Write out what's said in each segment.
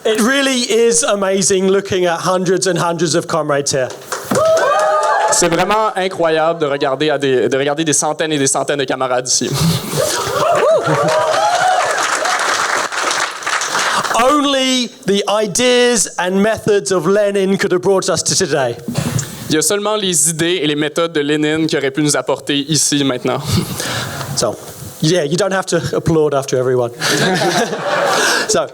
It really is amazing looking at hundreds and hundreds of comrades here. C'est vraiment incroyable de regarder des centaines et des centaines de camarades ici. Only the ideas and methods of Lenin could have brought us to today. Il y a seulement les idées et les méthodes de Lénine qui auraient pu nous apporter ici maintenant. So, yeah, you don't have to applaud after everyone. So,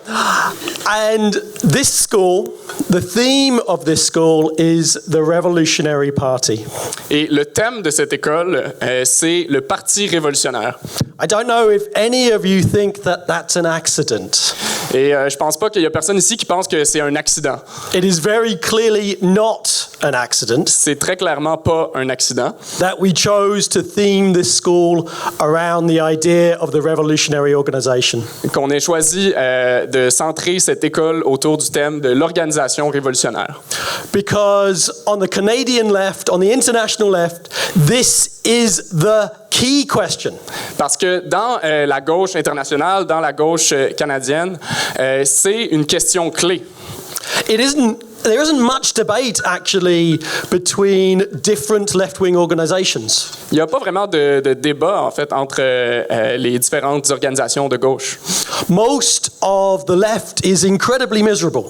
and this school, the theme of this school is the Revolutionary Party. Et le thème de cette école, c'est le Parti révolutionnaire. I don't know if any of you think that that's an accident. Et je pense pas qu'il y a personne ici qui pense que c'est un accident. It is very clearly not an accident. C'est très clairement pas un accident. That we chose to theme this school around the idea of the revolutionary organization. Qu'on ait choisi de centrer cette école autour du thème de l'organisation révolutionnaire. Because on the Canadian left, on the international left, this is the key question. Parce que dans la gauche internationale, dans la gauche canadienne, c'est une question clé. There isn't much debate actually between different left-wing organizations. Il n'y a pas vraiment de débat en fait entre les différentes organisations de gauche. Most of the left is incredibly miserable.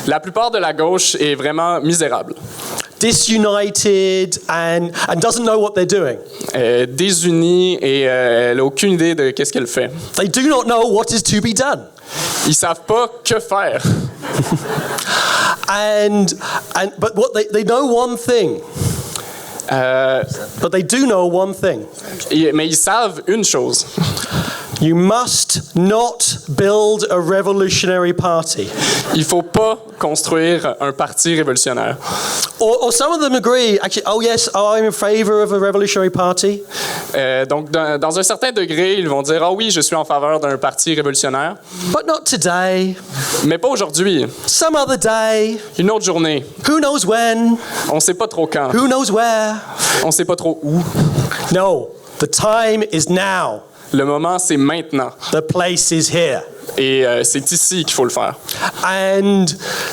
La plupart de la gauche est vraiment misérable. Disunited and doesn't know what they're doing. Désunie et elle n'a aucune idée de qu'est-ce qu'elle fait. They do not know what is to be done. Ils savent pas que faire. But what they know one thing. But they do know one thing. Mais ils savent une chose. You must not build a revolutionary party. Il faut pas construire un parti révolutionnaire. Or some of them agree, actually, oh yes, I'm in favor of a revolutionary party. Donc, dans un certain degré, ils vont dire, ah oui, je suis en faveur d'un parti révolutionnaire. But not today. Mais pas aujourd'hui. Some other day. Une autre journée. Who knows when? On sait pas trop quand. Who knows where? On sait pas trop où. No, the time is now. Le moment, c'est maintenant. The place is here. Et c'est ici qu'il faut le faire. And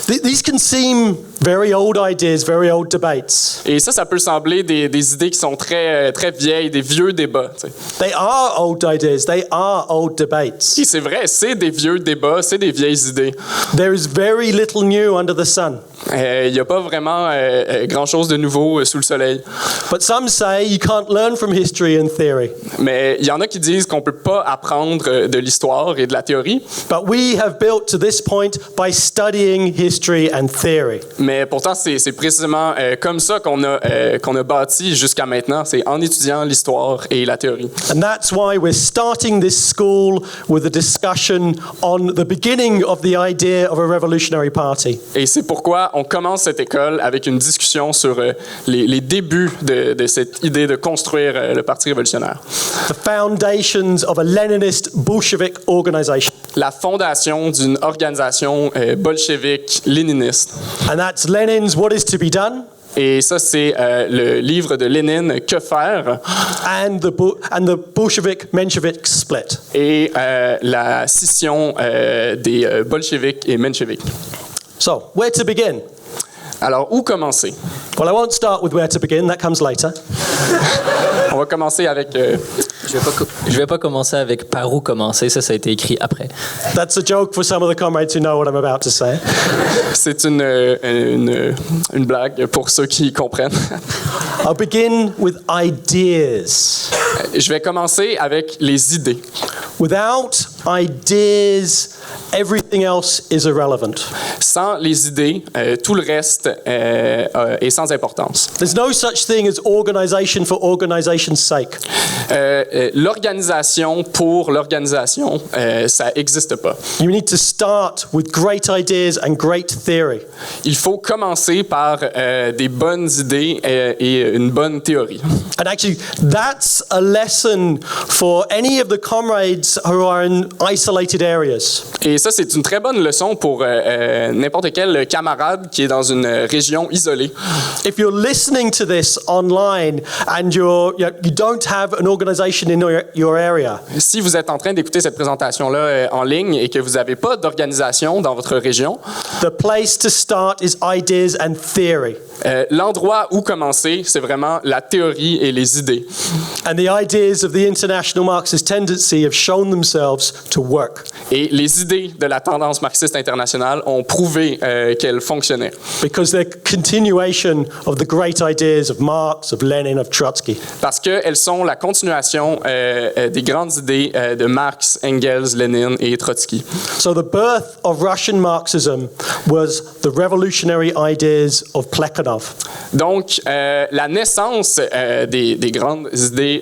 these can seem very old ideas, very old debates. Et ça peut sembler des idées qui sont très vieilles, des vieux débats. Tu sais. They are old ideas. They are old debates. Et c'est vrai, c'est des vieux débats, c'est des vieilles idées. There is very little new under the sun. Il n'y a pas vraiment grand-chose de nouveau sous le soleil. But some say you can't learn from history and theory. Mais il y en a qui disent qu'on ne peut pas apprendre de l'histoire et de la théorie. But we have built to this point by studying history and theory. Mais pourtant, c'est précisément comme ça qu'on a bâti jusqu'à maintenant. C'est en étudiant l'histoire et la théorie. And that's why we're starting this school with a discussion on the beginning of the idea of a revolutionary party. Et c'est pourquoi on commence cette école avec une discussion sur les débuts de cette idée de construire le Parti révolutionnaire. The foundations of a Leninist Bolshevik organization. La fondation d'une organisation bolchevique léniniste. And that's Lenin's What is to be done. Et ça, c'est le livre de Lénine, Que faire? And the Bolshevik Menshevik split. Et la scission des bolcheviks et Mensheviks. So, where to begin? Alors, où commencer? Well, I won't start with where to begin. That comes later. On va commencer avec... Je vais pas commencer avec par où commencer. Ça a été écrit après. That's a joke for some of the comrades who know what I'm about to say. C'est une blague pour ceux qui comprennent. I'll begin with ideas. Je vais commencer avec les idées. Without ideas, everything else is irrelevant. Sans les idées, tout le reste est sans importance. There's no such thing as organization for organization's sake. L'organisation pour l'organisation, ça n'existe pas. You need to start with great ideas and great theory. Il faut commencer par des bonnes idées et une bonne théorie. And actually, that's a lesson for any of the comrades who are in isolated areas. Et ça, c'est une très bonne leçon pour n'importe quel camarade qui est dans une région isolée. If you're listening to this online and you don't have an organization organisation in your area. Si vous êtes en train d'écouter cette présentation-là en ligne et que vous n'avez pas d'organisation dans votre région, the place to start is ideas and theory. L'endroit où commencer, c'est vraiment la théorie et les idées. And the ideas of the International Marxist Tendency have shown themselves to work. Et les idées de la tendance marxiste internationale ont prouvé qu'elles fonctionnaient. Because they're continuation of the great ideas of Marx, of Lenin, of Trotsky. Parce qu'elles sont la continuation des grandes idées de Marx, Engels, Lénine et Trotsky. So the birth of Russian Marxism was the revolutionary ideas of Plekhanov. Donc, la naissance des grandes idées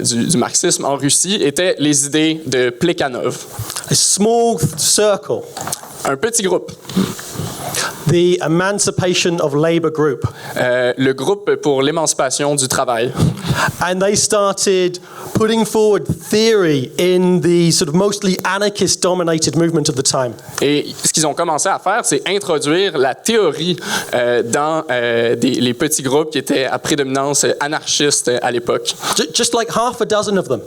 du marxisme en Russie étaient les idées de Plekhanov. A small circle, Un petit groupe, the Emancipation of Labour Group. le groupe pour l'émancipation du travail. And they started putting forward theory in the sort of mostly anarchist-dominated movement of the time. Et ce qu'ils ont commencé à faire, c'est introduire la théorie dans les petits groupes qui étaient à prédominance anarchiste à l'époque. Just like half a dozen of them.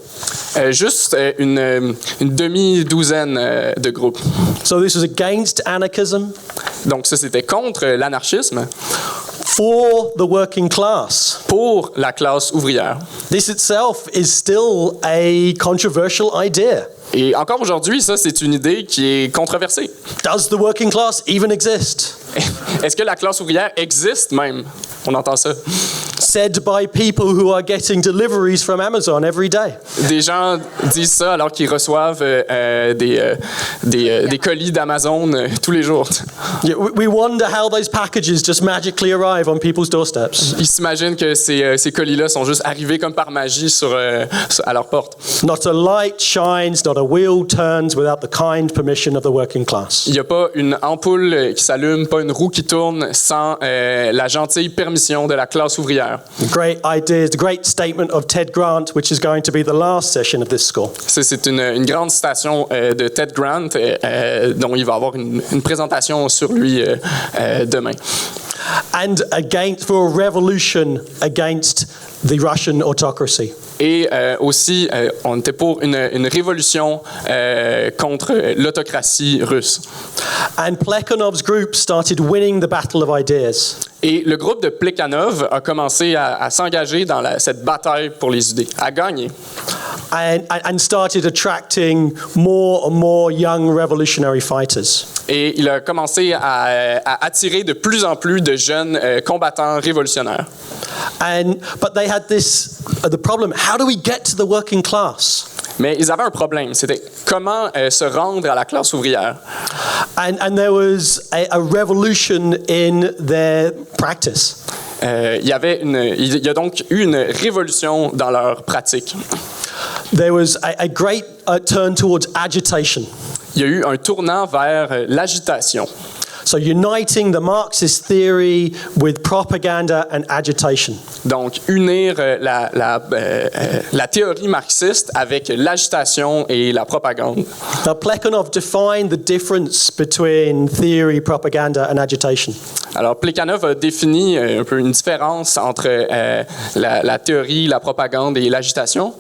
Juste une demi-douzaine de groupes. So this was against anarchism, Donc ça, c'était contre l'anarchisme, for the working class. pour la classe ouvrière. This itself is still a controversial idea. Et encore aujourd'hui, ça, c'est une idée qui est controversée. Does the working class even exist? Est-ce que la classe ouvrière existe même? On entend ça. Said by people who are getting deliveries from Amazon every day. Des gens disent ça alors qu'ils reçoivent des colis d'Amazon tous les jours. Yeah, we wonder how those packages just magically arrive on people's doorsteps. Ils s'imaginent que ces colis-là sont juste arrivés comme par magie à leur porte. Not a light shines, not a wheel turns without the kind permission of the working class. Il n'y a pas une ampoule qui s'allume, pas une roue qui tourne sans la gentille permission de la classe ouvrière. The great ideas, the great statement of Ted Grant, which is going to be the last session of this school. C'est une grande citation de Ted Grant dont il va avoir une présentation sur lui demain. And for a revolution against the Russian autocracy. Et aussi, on était pour une révolution contre l'autocratie russe. And Plekhanov's group started winning the battle of ideas. Et le groupe de Plekhanov a commencé à s'engager dans cette bataille pour les idées, à gagner. And started attracting more and more young revolutionary fighters. Et il a commencé à attirer de plus en plus de jeunes combattants révolutionnaires. But they had the problem, how do we get to the working class? Mais ils avaient un problème, c'était comment se rendre à la classe ouvrière. And there was a revolution in their practice. Il y a donc eu une révolution dans leur pratique. There was a great turn towards agitation. Il y a eu un tournant vers l'agitation. So uniting the Marxist theory with propaganda and agitation. Donc, unir la théorie marxiste avec l'agitation et la propagande. Now, Plekhanov defined the difference between theory, propaganda, and agitation. Alors, Plekhanov a défini un peu une différence entre la théorie, la propagande et l'agitation.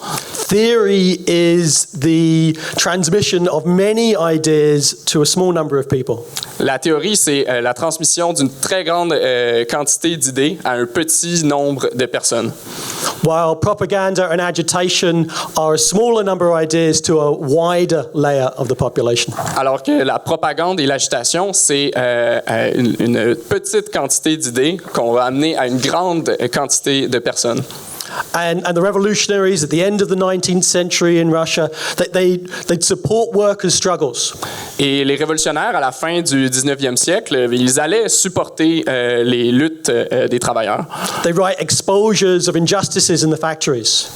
Theory is the transmission of many ideas to a small number of people. La théorie, c'est la transmission d'une très grande quantité d'idées à un petit nombre de personnes. While propaganda and agitation are a smaller number of ideas to a wider layer of the population. Alors que la propagande et l'agitation, c'est une petite quantité d'idées qu'on va amener à une grande quantité de personnes. And the revolutionaries at the end of the 19th century in Russia, they'd support workers' struggles. Et les révolutionnaires, à la fin du 19e siècle, ils allaient supporter les luttes des travailleurs. They write exposures of injustices in the factories.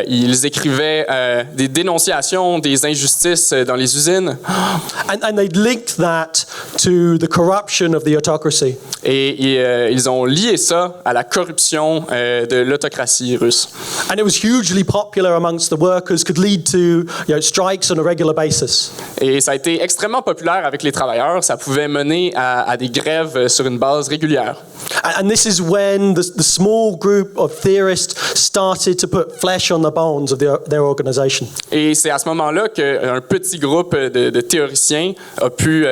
Ils écrivaient des dénonciations des injustices dans les usines. And they'd linked that to the corruption of the autocracy. Et ils ont lié ça à la corruption de l'autocratie russe. russe. And it was hugely popular amongst the workers, could lead to strikes on a regular basis. Et ça a été extrêmement populaire avec les travailleurs. Ça pouvait mener à des grèves sur une base régulière. And this is when the small group of theorists started to put flesh on the bones of their organization. Et c'est à ce moment-là qu'un petit groupe de théoriciens a pu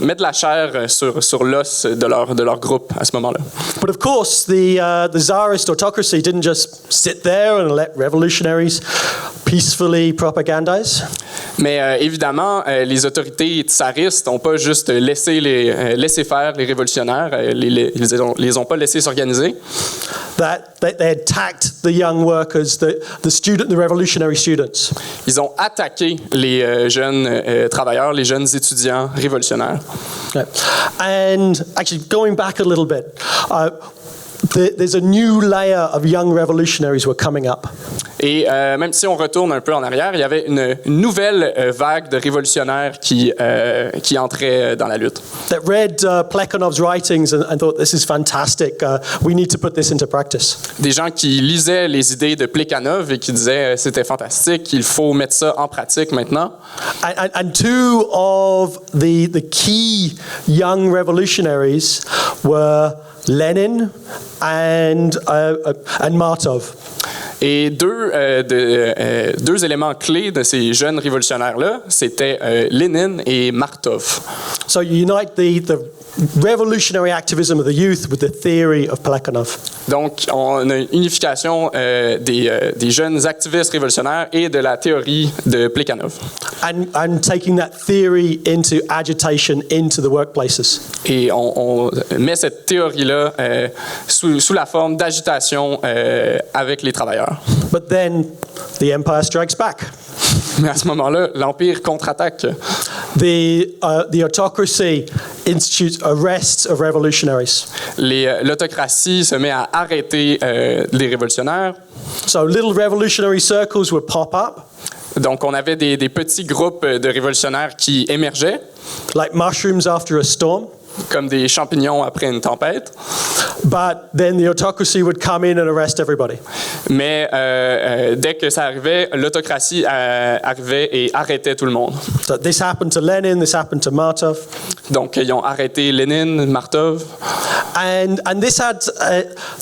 mettre de la chair sur l'os de leur groupe à ce moment-là. But of course, the Tsarist autocracy didn't just sit there and let revolutionaries peacefully propagandize. Mais évidemment, les autorités tsaristes n'ont pas juste laissé faire les révolutionnaires, les ont pas laissés s'organiser. They attacked the young workers, the revolutionary students. Ils ont attaqué les jeunes travailleurs, les jeunes étudiants révolutionnaires. Yeah. And actually, going back a little bit, there's a new layer of young revolutionaries were coming up. Et même si on retourne un peu en arrière, il y avait une nouvelle vague de révolutionnaires qui entraient dans la lutte. That read Plekhanov's writings and thought, this is fantastic, we need to put this into practice. Des gens qui lisaient les idées de Plekhanov et qui disaient c'était fantastique, il faut mettre ça en pratique maintenant. And two of the key young revolutionaries were Lenin and Martov. Et deux éléments clés de ces jeunes révolutionnaires-là, c'était Lénine et Martov. So you unite the revolutionary activism of the youth with the theory of Plekhanov. Donc, on a une unification des jeunes activistes révolutionnaires et de la théorie de Plekhanov. And taking that theory into agitation into the workplaces. Et on met cette théorie-là sous la forme d'agitation avec les travailleurs. But then the empire strikes back. Mais à ce moment-là, l'Empire contre-attaque. The autocracy institutes arrests of revolutionaries. L'autocratie se met à arrêter les révolutionnaires. So little revolutionary circles would pop up. Donc, on avait des petits groupes de révolutionnaires qui émergeaient. Like mushrooms after a storm. Comme des champignons après une tempête. But then the autocracy would come in and arrest everybody. Mais dès que ça arrivait, l'autocratie arrivait et arrêtait tout le monde. So this happened to Lenin, this happened to Martov. Donc, ils ont arrêté Lénine, Martov. And this had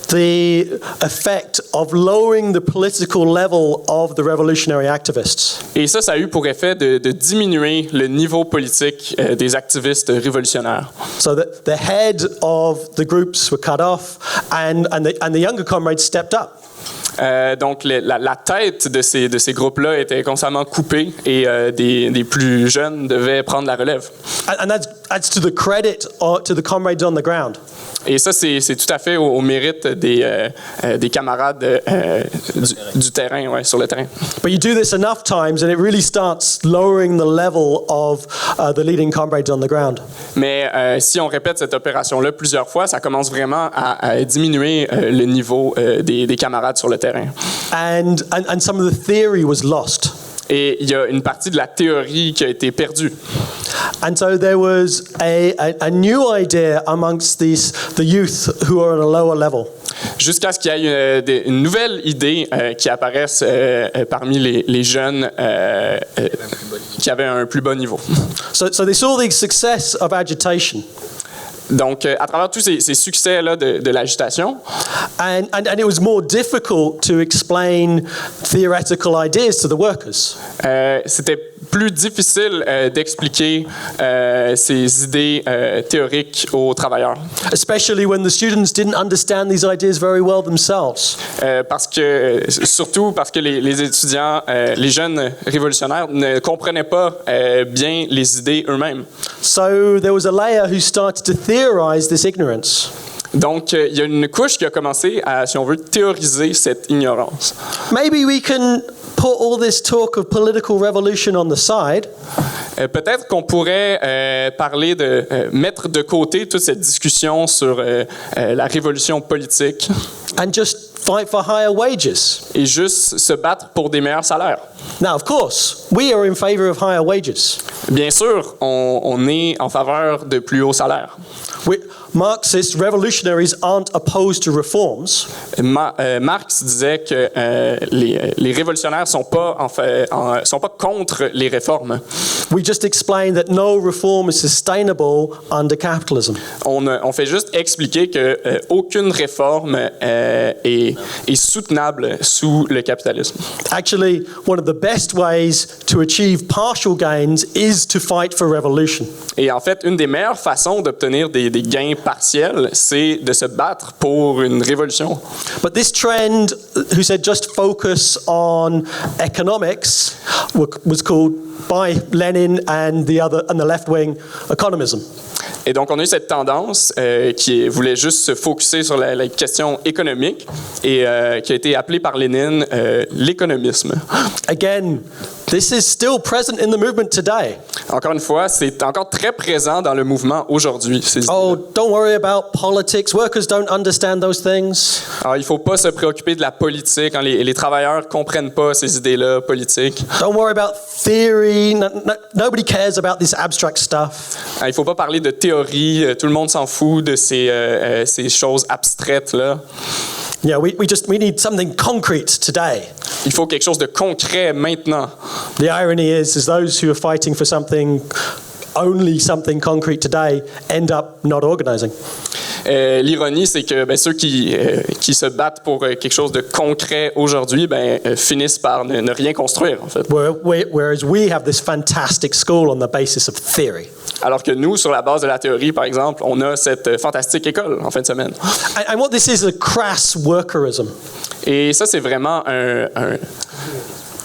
the effect of lowering the political level of the revolutionary activists. Et ça a eu pour effet de diminuer le niveau politique des activistes révolutionnaires. So the head of the groups were cut off, and the younger comrades stepped up. Donc, la tête de ces groupes-là était constamment coupée et des plus jeunes devaient prendre la relève. And that's to the credit to the comrades on the ground. Et ça, c'est tout à fait au mérite des camarades du terrain, ouais, sur le terrain. But you do this enough times and it really starts lowering the level of the leading comrades on the ground. Mais si on répète cette opération-là plusieurs fois, ça commence vraiment à diminuer le niveau des camarades sur le terrain. And some of the theory was lost. Et il y a une partie de la théorie qui a été perdue. And so there was a new idea amongst the youth who are at a lower level. Jusqu'à ce qu'il y ait une nouvelle idée qui apparaisse parmi les jeunes qui avaient un plus bas niveau. So they saw the success of agitation. Donc, à travers tous ces succès-là de l'agitation, and it was more difficult to explain theoretical ideas to the workers. C'était plus difficile d'expliquer ces idées théoriques aux travailleurs. Especially when the students didn't understand these ideas very well themselves. Surtout parce que les étudiants, les jeunes révolutionnaires ne comprenaient pas bien les idées eux-mêmes. So there was a layer who started to theorize this ignorance. Donc, il y a une couche qui a commencé à, si on veut, théoriser cette ignorance. Maybe we can put all this talk of political revolution on the side. Peut-être qu'on pourrait parler de mettre de côté toute cette discussion sur la révolution politique. And just fight for higher wages. Et juste se battre pour des meilleurs salaires. Now, of course, we are in favor of higher wages. Bien sûr, on est en faveur de plus hauts salaires. Marxist revolutionaries aren't opposed to reforms. Marx disait que les révolutionnaires sont pas contre les réformes. We just explained that no reform is sustainable under capitalism. On fait juste expliquer que aucune réforme est soutenable sous le capitalisme. Actually, one of the best ways to achieve partial gains is to fight for revolution. Et en fait, une des meilleures façons d'obtenir des gains partiels, c'est de se battre pour une révolution. But this trend, who said just focus on economics, was called by Lenin and the left-wing economism. Et donc, on a eu cette tendance qui voulait juste se focusser sur la question économique et qui a été appelée par Lénine l'économisme. Again, this is still present in the movement today. Encore une fois, c'est encore très présent dans le mouvement aujourd'hui. Oh, don't worry about politics. Workers don't understand those things. Alors, il ne faut pas se préoccuper de la politique. Hein. Les travailleurs ne comprennent pas ces idées-là politiques. Don't worry about theory. Nobody cares about this abstract stuff. Il ne faut pas parler de théorie. Tout le monde s'en fout de ces choses abstraites-là. Yeah, we need something concrete today. Il faut quelque chose de concret maintenant. The irony is those who are fighting for only something concrete today end up not organizing. L'ironie, c'est que ceux qui se battent pour quelque chose de concret aujourd'hui finissent par ne rien construire, en fait. Whereas we have this fantastic school on the basis of theory. Alors que nous, sur la base de la théorie, par exemple, on a cette fantastique école en fin de semaine. And what this is a crass workerism. Et ça, c'est vraiment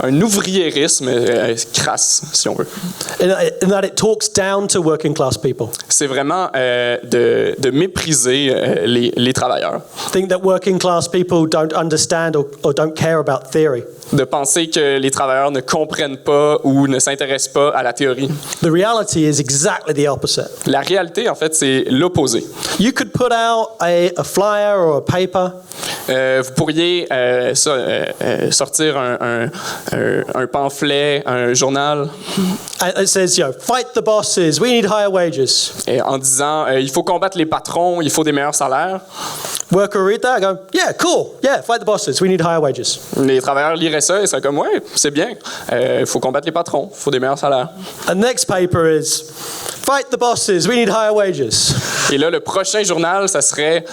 un ouvriérisme crasse, si on veut. In that it talks down to working class people. C'est vraiment de mépriser les travailleurs. Think that working class people don't understand or don't care about theory. De penser que les travailleurs ne comprennent pas ou ne s'intéressent pas à la théorie. The reality is exactly the opposite. La réalité, en fait, c'est l'opposé. You could put out a flyer or a paper. Vous pourriez sortir un pamphlet, un journal. And it says, fight the bosses, we need higher wages. Et en disant, il faut combattre les patrons, il faut des meilleurs salaires. Worker read that, go, yeah, cool, yeah, fight the bosses, we need higher wages. Les travailleurs liraient ça et seraient comme, ouais, c'est bien, il faut combattre les patrons, il faut des meilleurs salaires. And the next paper is, fight the bosses, we need higher wages. Et là, le prochain journal, ça serait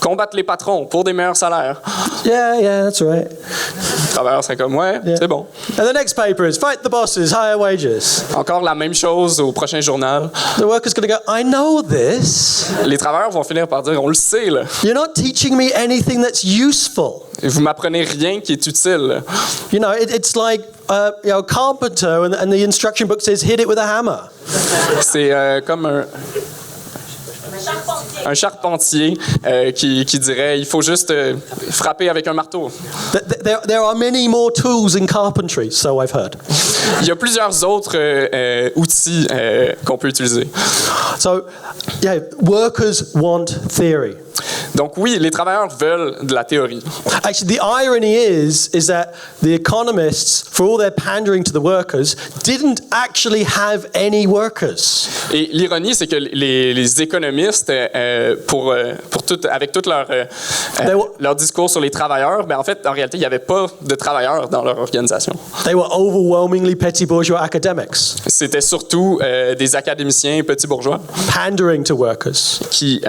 combattre les patrons pour des meilleurs salaires. Yeah, that's right. Les travailleurs seraient comme, ouais, c'est bon. And the next paper is, fight the bosses, higher wages. Encore la même chose au prochain journal. The worker's going to go, I know this. Les travailleurs vont finir par dire, on le sait, là. You're not teaching me anything that's useful. Vous m'apprenez rien qui est utile. It's like a carpenter and the instruction book says hit it with a hammer. C'est comme un charpentier qui dirait il faut juste frapper avec un marteau. There are many more tools in carpentry, so I've heard. Il y a plusieurs autres outils qu'on peut utiliser. So, workers want theory. Donc oui, les travailleurs veulent de la théorie. Actually, the irony is that the economists, for all their pandering to the workers, didn't actually have any workers. Et l'ironie, c'est que les économistes, avec tout leur discours sur les travailleurs, en fait, en réalité, il n'y avait pas de travailleurs dans leur organisation. They were overwhelmingly petty bourgeois academics. C'était surtout des académiciens petits bourgeois. Pandering to workers. Qui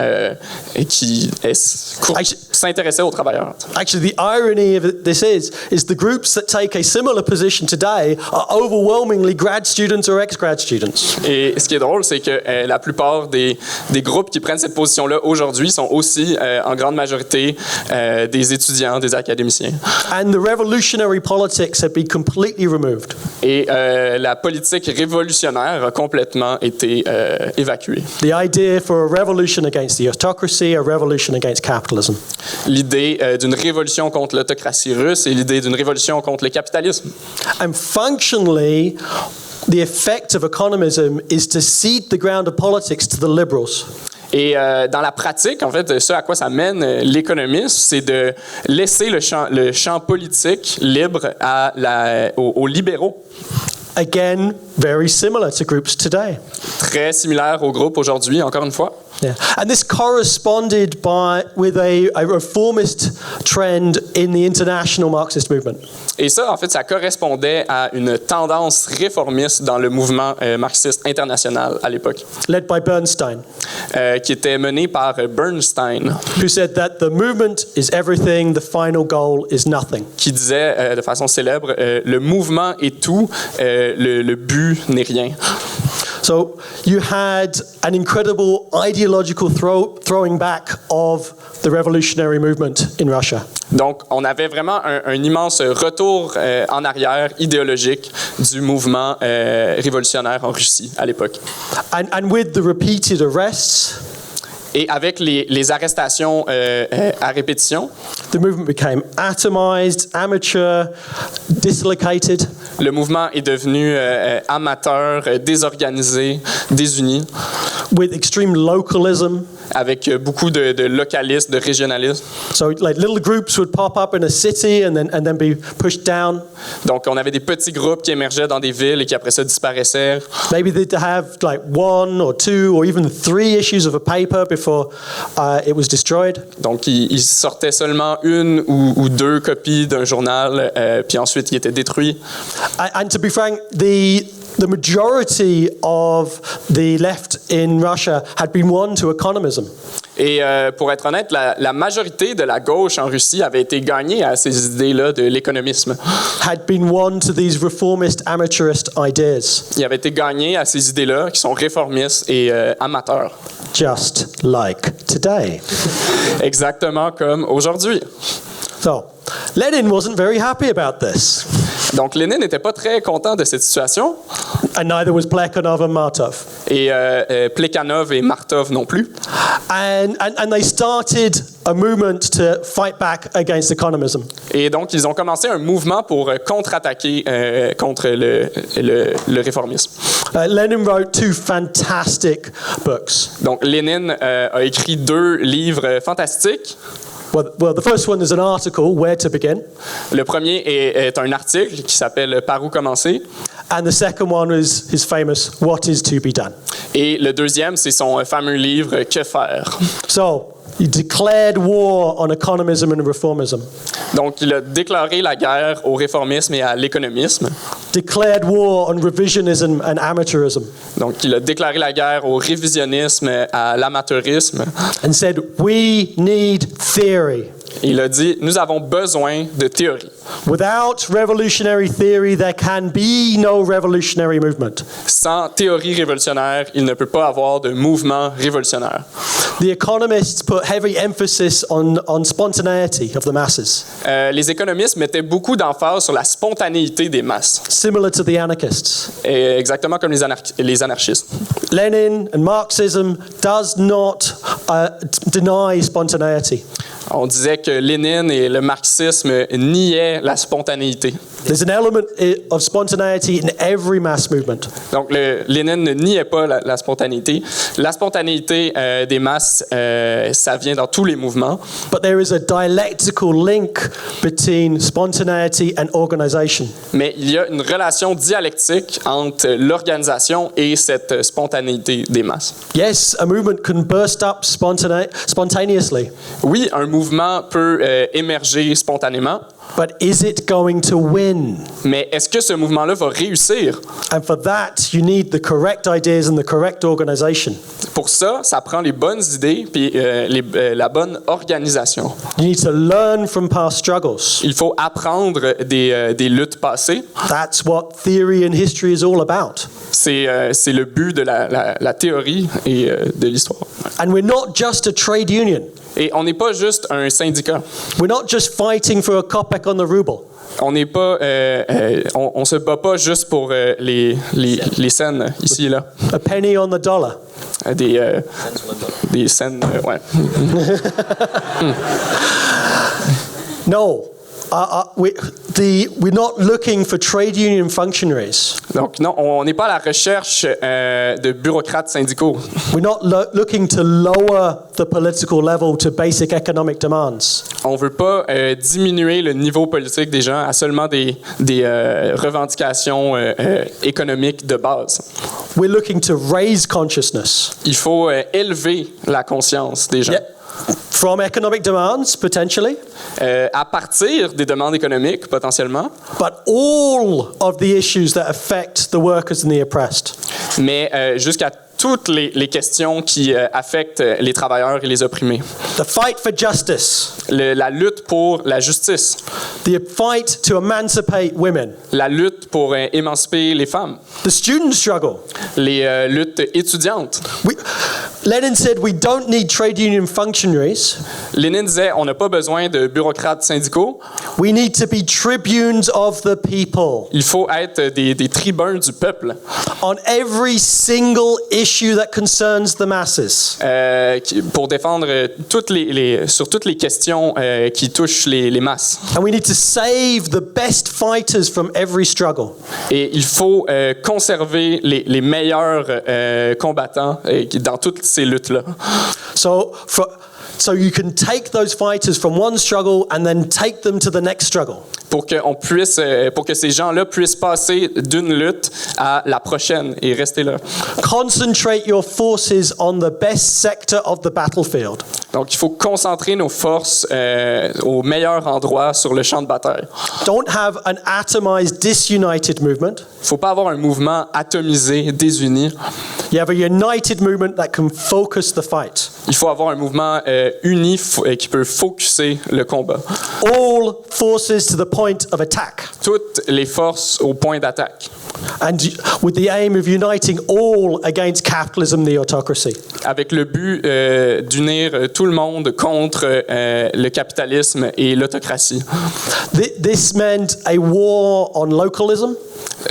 s'intéressaient aux travailleurs. Actually, the irony of this is the groups that take a similar position today are overwhelmingly grad students or ex-grad students. Et ce qui est drôle, c'est que la plupart des groupes qui prennent cette position-là aujourd'hui sont aussi en grande majorité des étudiants, des académiciens. And the revolutionary politics have been completely removed. Et la politique révolutionnaire a complètement été évacuée. The idea for a revolution against the autocracy, a revolution against capitalism. L'idée d'une révolution contre l'autocratie russe et l'idée d'une révolution contre le capitalisme. And functionally, the effect of economism is to cede the ground of politics to the liberals. Et dans la pratique, en fait, ce à quoi ça mène l'économisme, c'est de laisser le champ politique libre aux libéraux. Again, very similar to groups today. Très similaire au groupe aujourd'hui, encore une fois. Yeah. And this corresponded with a reformist trend in the International Marxist movement. Et ça, en fait, ça correspondait à une tendance réformiste dans le mouvement marxiste international à l'époque. Led by Bernstein. Qui était mené par Bernstein. Who said that the movement is everything, the final goal is nothing. Qui disait de façon célèbre, le mouvement est tout, le but n'est rien. So you had an incredible ideological throwing back of the revolutionary movement in Russia. Donc, on avait vraiment un immense retour en arrière idéologique du mouvement révolutionnaire en Russie à l'époque. And with the repeated arrests, et avec les arrestations à répétition, the movement became atomized, amateur, dislocated. Le mouvement est devenu amateur, désorganisé, désuni. With extreme localism. Avec beaucoup de localisme, de régionalisme. So like little groups would pop up in a city and then be pushed down. Donc on avait des petits groupes qui émergeaient dans des villes et qui après ça disparaissaient. Maybe they'd have like 1 or 2 or even 3 issues of a paper before it was destroyed. Donc ils sortaient seulement 1 ou 2 copies d'un journal puis ensuite ils étaient détruits. And to be frank, the majority of the left in Russia had been won to economism. Et pour être honnête, la majorité de la gauche en Russie avait été gagnée à ces idées-là de l'économisme. Had been won to these reformist, amateurist ideas. Il avait été gagné à ces idées-là qui sont réformistes et amateurs. Just like today. Exactement comme aujourd'hui. So, Lenin wasn't very happy about this. Donc Lénine n'était pas très content de cette situation. And neither was Plekhanov and Martov. Et Plekhanov et Martov non plus. And they started a movement to fight back against economism. Et donc ils ont commencé un mouvement pour contre-attaquer contre le réformisme. Lenin wrote 2 fantastic books. Donc Lénine a écrit 2 livres fantastiques. Well, the first one is an article, Where to Begin. Le premier est un article qui s'appelle Par où commencer. And the second one is his famous What is to be done. Et le deuxième, c'est son fameux livre Que faire. So, he declared war on economism and reformism. Donc, il a déclaré la guerre au réformisme et à l'économisme. Declared war on revisionism and amateurism. Donc, il a déclaré la guerre au révisionnisme, à l'amateurisme. And said, we need theory. Il a dit, nous avons besoin de théorie. Without revolutionary theory, there can be no revolutionary movement. Sans théorie révolutionnaire, il ne peut pas avoir de mouvement révolutionnaire. The economists put heavy emphasis on spontaneity of the masses. Les économistes mettaient beaucoup d'emphase sur la spontanéité des masses. Similar to the anarchists. Et exactement comme les anarchistes. Lenin and Marxism does not deny spontaneity. On disait que Lénine et le marxisme niaient la spontanéité. There's an element of spontaneity in every mass movement. Donc, Lénine ne niait pas la spontanéité. La spontanéité des masses, ça vient dans tous les mouvements. But there is a dialectical link between spontaneity and organization. Mais il y a une relation dialectique entre l'organisation et cette spontanéité des masses. Yes, a movement can burst up spontaneously. Oui, un mouvement peut émerger spontanément. But is it going to win? Mais est-ce que ce mouvement-là va réussir? And for that, you need the correct ideas and the correct organization. Pour ça, ça prend les bonnes idées puis la bonne organisation. You need to learn from past struggles. Il faut apprendre des luttes passées. That's what theory and history is all about. C'est le but de la théorie et de l'histoire. And we're not just a trade union. Et on n'est pas juste un syndicat. We're not just fighting for a kopeck on the ruble. On n'est pas, on se bat pas juste pour les cents ici et là. A penny on the dollar. Des cents, ouais. No, we're not looking for trade union functionaries. Donc non, on n'est pas à la recherche de bureaucrates syndicaux. We're not looking to lower the political level to basic economic demands. On veut pas diminuer le niveau politique des gens à seulement des revendications économiques de base. We're looking to raise consciousness. Il faut élever la conscience des gens. Yeah. From economic demands, potentially. À partir des demandes économiques, potentiellement. But all of the issues that affect the workers and the oppressed. Mais jusqu'à toutes les questions qui affectent les travailleurs et les opprimés. The fight for justice. La lutte pour la justice. The fight to emancipate women. La lutte pour émanciper les femmes. The student struggle. Les luttes étudiantes. Lenin said we don't need trade union functionaries. Lénine disait on n'a pas besoin de bureaucrates syndicaux. We need to be tribunes of the people. Il faut être des tribuns du peuple. On every single issue that concerns the masses. Pour défendre sur toutes les questions qui touchent les masses. And we need to save the best fighters from every struggle. Et il faut conserver les meilleurs combattants dans toutes ces luttes-là. So you can take those fighters from one struggle and then take them to the next struggle. Pour que ces gens-là puissent passer d'une lutte à la prochaine et rester là. Concentrate your forces on the best sector of the battlefield. Donc, il faut concentrer nos forces au meilleur endroit sur le champ de bataille. Don't have an atomized, disunited movement. Il ne faut pas avoir un mouvement atomisé, désuni. You have a united movement that can focus the fight. Il faut avoir un mouvement uni qui peut focuser le combat. All forces to the point of attack. Toutes les forces au point d'attaque. And with the aim of uniting all against capitalism, the autocracy. Avec le but d'unir tout le monde contre le capitalisme et l'autocratie. This meant a war on localism.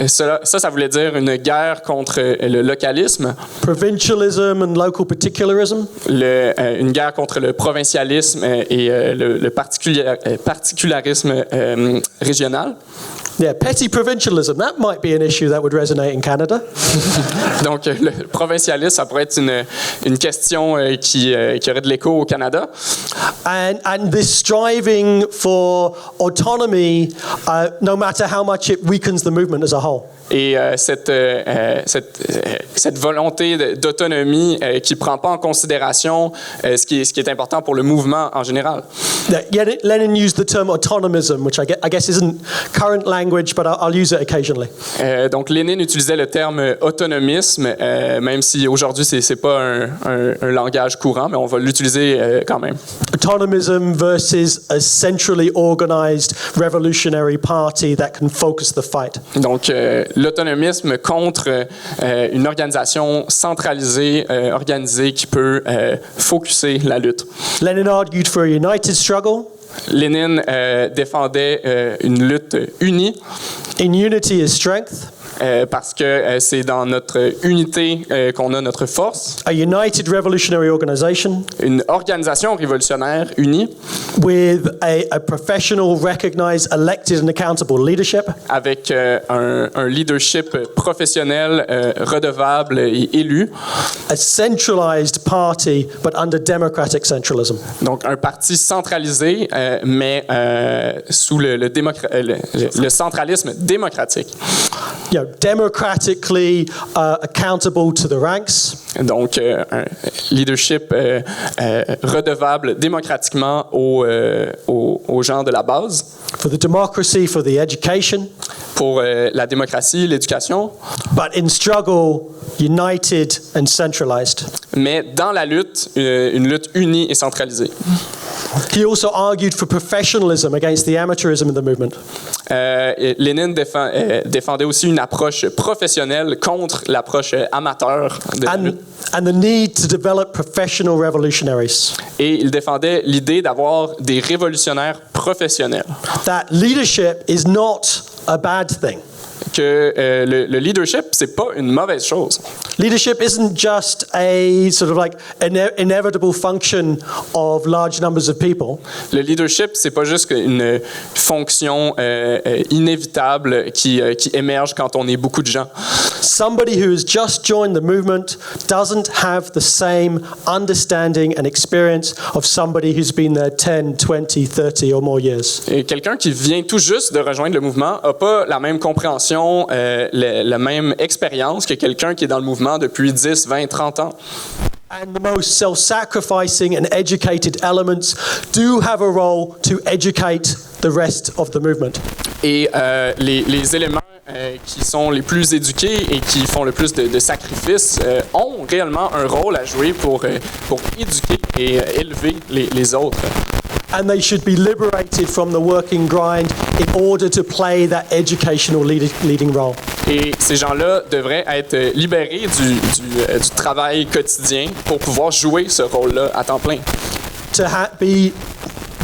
Ça voulait dire une guerre contre le localisme. Provincialism and local particularism. Une guerre contre le provincialisme et le particularisme régional. Yeah, petty provincialism, that might be an issue that would resonate in Canada. Donc, le provincialisme, ça pourrait être une question qui aurait de l'écho au Canada. And this striving for autonomy, no matter how much it weakens the movement as a whole. Et cette volonté d'autonomie qui ne prend pas en considération ce qui est important pour le mouvement en général. Lenin used the term autonomism, which I guess isn't current language, but I'll use it occasionally. Donc Lénine utilisait le terme autonomisme, même si aujourd'hui c'est pas un langage courant, mais on va l'utiliser quand même. Autonomism versus a centrally organized revolutionary party that can focus the fight. Donc l'autonomisme contre une organisation centralisée, organisée qui peut focuser la lutte. Lenin argued for a united struggle. Lénine défendait une lutte unie. In unity is strength. Parce que c'est dans notre unité qu'on a notre force. A united revolutionary organization. Une organisation révolutionnaire unie. With a professional, recognized, elected and accountable leadership. Avec un leadership professionnel, redevable et élu. A centralized party, but under democratic centralism. Donc un parti centralisé, mais sous le centralisme démocratique. Democratically accountable to the ranks. Donc, un leadership redevable démocratiquement aux gens de la base. For the democracy, for the education. Pour la démocratie, l'éducation. But in struggle, united and centralized. Mais dans la lutte, une lutte unie et centralisée. He also argued for professionalism against the amateurism of the movement. Lénine défendait aussi une approche professionnelle contre l'approche amateur de la lutte. And the need to develop professional revolutionaries. Et il défendait l'idée d'avoir des révolutionnaires professionnels. That leadership is not a bad thing. que le leadership, c'est pas une mauvaise chose. Leadership isn't just a sort of like inevitable function of large numbers of people. Le leadership, c'est pas juste une fonction inévitable qui émerge quand on est beaucoup de gens. Somebody who has just joined the movement doesn't have the same understanding and experience of somebody who's been there 10, 20, 30 or more years. Et quelqu'un qui vient tout juste de rejoindre le mouvement n'a pas la même compréhension, la même expérience que quelqu'un qui est dans le mouvement depuis 10, 20, 30 ans. And the most self-sacrificing and educated elements do have a role to educate the rest of the movement. Et les éléments qui sont les plus éduqués et qui font le plus de sacrifices ont réellement un rôle à jouer pour éduquer et élever les autres. And they should be liberated from the working grind in order to play that educational leading role. Et ces gens-là devraient être libérés du travail quotidien pour pouvoir jouer ce rôle-là à temps plein. To be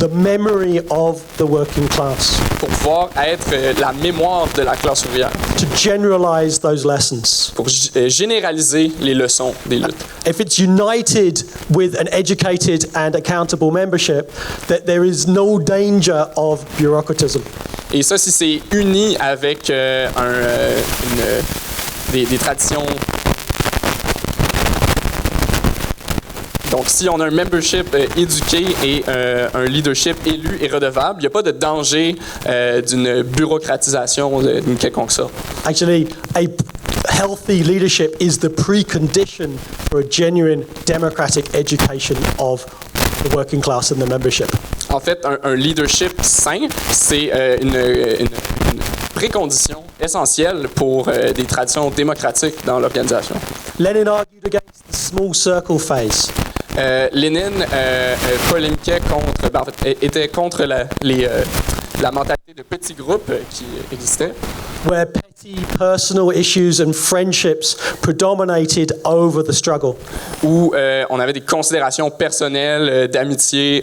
the memory of the working class. Pour pouvoir être la mémoire de la classe ouvrière. To generalize those lessons. Pour généraliser les leçons des luttes. If it's united with an educated and accountable membership, that there is no danger of bureaucratism. Et ça, si c'est uni avec des traditions. Donc, si on a un membership éduqué et un leadership élu et redevable, il n'y a pas de danger d'une bureaucratisation d'une quelconque sorte. Actually, a healthy leadership is the precondition for a genuine democratic education of the working class and the membership. En fait, un leadership sain, c'est une précondition essentielle pour des traditions démocratiques dans l'organisation. Lenin argued against the small circle phase. Lénine était contre la mentalité de petits groupes qui existait. Where petty personal issues and friendships predominated over the struggle. Où on avait des considérations personnelles, d'amitié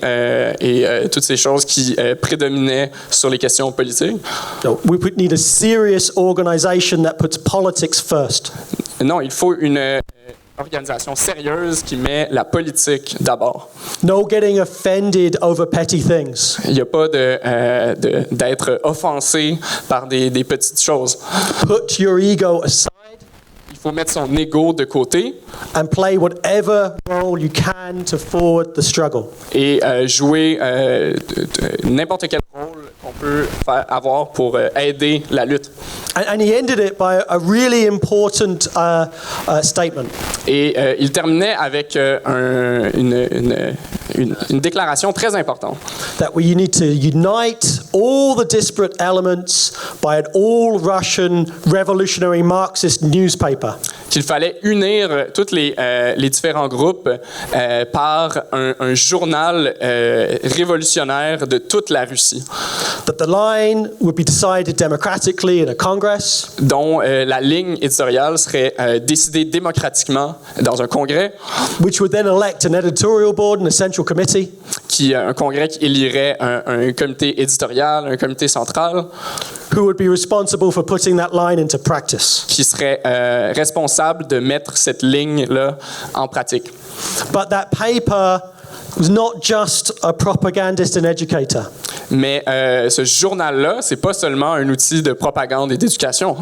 et toutes ces choses qui prédominaient sur les questions politiques. No, we need a serious organization that puts politics first. Non, il faut une organisation sérieuse qui met la politique d'abord. No getting offended over petty things. Il n'y a pas d'être offensé par des petites choses. Put your ego aside. Il faut mettre son ego de côté. And play whatever role you can to forward the struggle. Et jouer n'importe quel rôle qu'on peut avoir pour aider la lutte. And he ended it by a really important statement. Et il terminait avec une déclaration très importante. That we need to unite all the disparate elements by an all-Russian revolutionary Marxist newspaper. Qu'il fallait unir tous les différents groupes par un journal révolutionnaire de toute la Russie. That the line would be decided democratically in a Congress. Dont la ligne éditoriale serait décidée démocratiquement dans un congrès. Which would then elect an editorial board and a central committee. Un congrès qui élirait un comité éditorial, un comité central. Who would be responsible for putting that line into practice. Qui serait responsable de mettre cette ligne-là en pratique. But that paper was not just a propagandist and educator. Mais ce journal-là, c'est pas seulement un outil de propagande et d'éducation.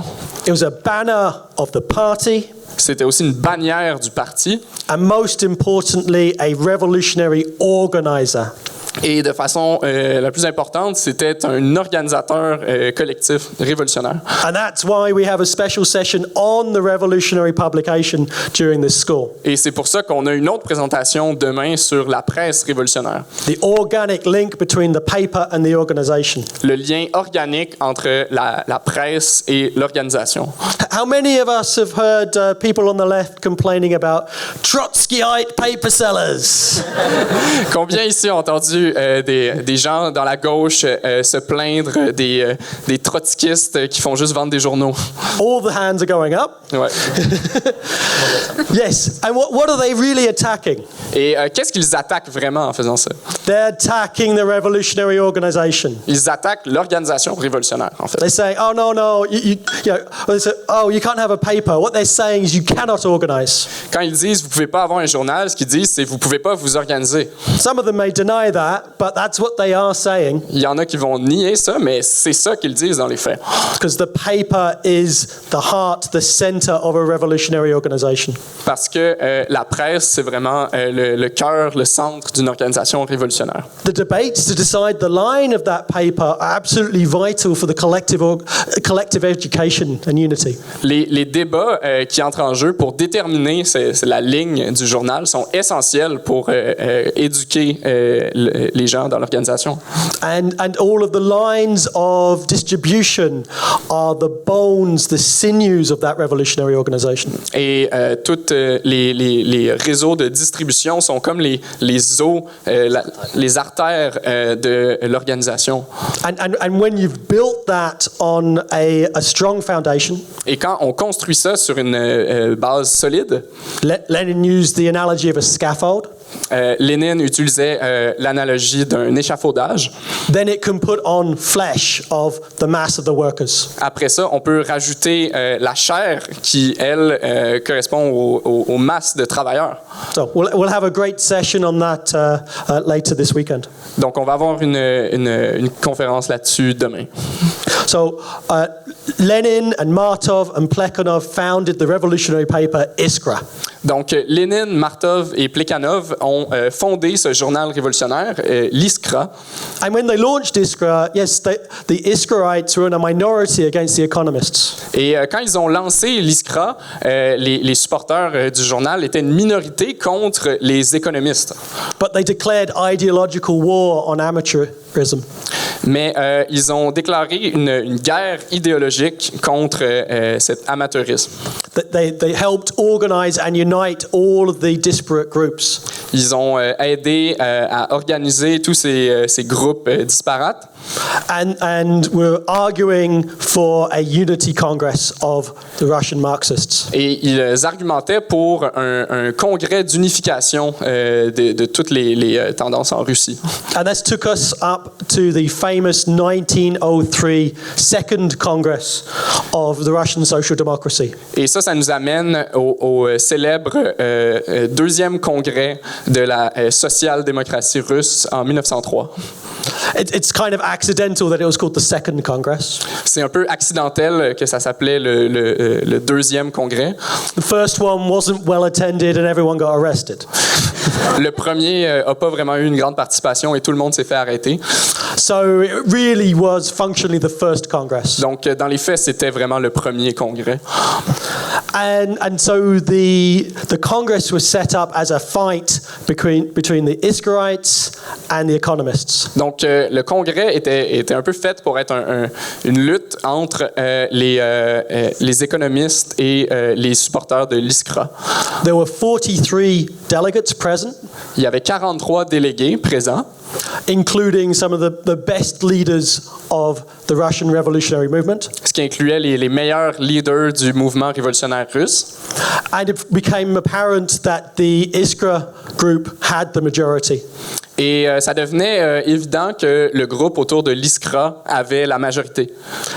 It was a banner of the party. C'était aussi une bannière du parti. And most importantly, a revolutionary organizer. Et de façon la plus importante, c'était un organisateur collectif révolutionnaire. And that's why we have a special session on the revolutionary publication during this school. Et c'est pour ça qu'on a une autre présentation demain sur la presse révolutionnaire. The organic link between the paper and the organization. Le lien organique entre la presse et l'organisation. How many of us have heard people on the left complaining about Trotskyite paper sellers? Combien ici ont entendu entendu des gens dans la gauche se plaindre des trotskistes qui font juste vendre des journaux. All the hands are going up. Ouais. Yes, and what are they really attacking? Et qu'est-ce qu'ils attaquent vraiment en faisant ça? They're attacking the revolutionary organization. Ils attaquent l'organisation révolutionnaire, en fait. They say, oh no, you know, they say, oh, you can't have a paper. What they're saying is you cannot organize. Quand ils disent vous pouvez pas avoir un journal, ce qu'ils disent c'est vous pouvez pas vous organiser. Some of them may deny that, but that's what they are saying. Il y en a qui vont nier ça, mais c'est ça qu'ils disent dans les faits. Because the paper is the heart, the center of a revolutionary organization. Parce que la presse, c'est vraiment le cœur, le centre d'une organisation révolutionnaire. The debates to decide the line of that paper are absolutely vital for the collective education and unity. Les débats qui entrent en jeu pour déterminer la ligne du journal sont essentiels pour éduquer les gens dans l'organisation. And all of the lines of distribution are the bones, the sinews of that revolutionary organization. Et tous les réseaux de distribution sont comme les os, les artères de l'organisation. And when you've built that on a strong foundation, et quand on construit ça sur une base solide, Lenin used the analogy of a scaffold. Lénine utilisait l'analogie d'un échafaudage. Then it can put on flesh of the mass of the workers. Après ça, on peut rajouter la chair qui, elle, correspond aux masses de travailleurs. So we'll have a great session on that later this weekend. Donc, on va avoir une conférence là-dessus demain. So Lenin and Martov and Plekhanov founded the revolutionary paper Iskra. Donc, Lénine, Martov et Plekhanov ont fondé ce journal révolutionnaire, l'Iskra. And when they launched Iskra, yes, the Iskraites were in a minority against the economists. Et quand ils ont lancé l'Iskra, les supporters du journal étaient une minorité contre les économistes. But they declared ideological war on amateurism. Mais ils ont déclaré une guerre idéologique contre cet amateurisme. They helped organize and unite all of the disparate groups. Ils ont aidé à organiser tous ces groupes disparates. And were arguing for a unity congress of the Russian Marxists. Et ils argumentaient pour un congrès d'unification de toutes les tendances en Russie. And this took us up to the famous 1903 Second Congress of the Russian Social Democracy. Et ça nous amène au célèbre deuxième congrès de la social-démocratie russe en 1903. It's kind of accidental that it was called the Second Congress. C'est un peu accidentel que ça s'appelait le deuxième congrès. The first one wasn't well attended and everyone got arrested. Le premier a pas vraiment eu une grande participation et tout le monde s'est fait arrêter. So it really was functionally the first Congress. Donc dans les faits, c'était vraiment le premier congrès. And so the Congress was set up as a fight between the Iskarites and the economists. Donc le congrès était un peu fait pour être une lutte entre les économistes et les supporters de l'Iskra. There were 43 delegates present. Il y avait 43 délégués présents, including some of the best leaders of the Russian revolutionary movement. Ce qui incluait les meilleurs leaders du mouvement révolutionnaire russe. And it became apparent that the Iskra group had the majority. Et ça devenait évident que le groupe autour de l'Iskra avait la majorité.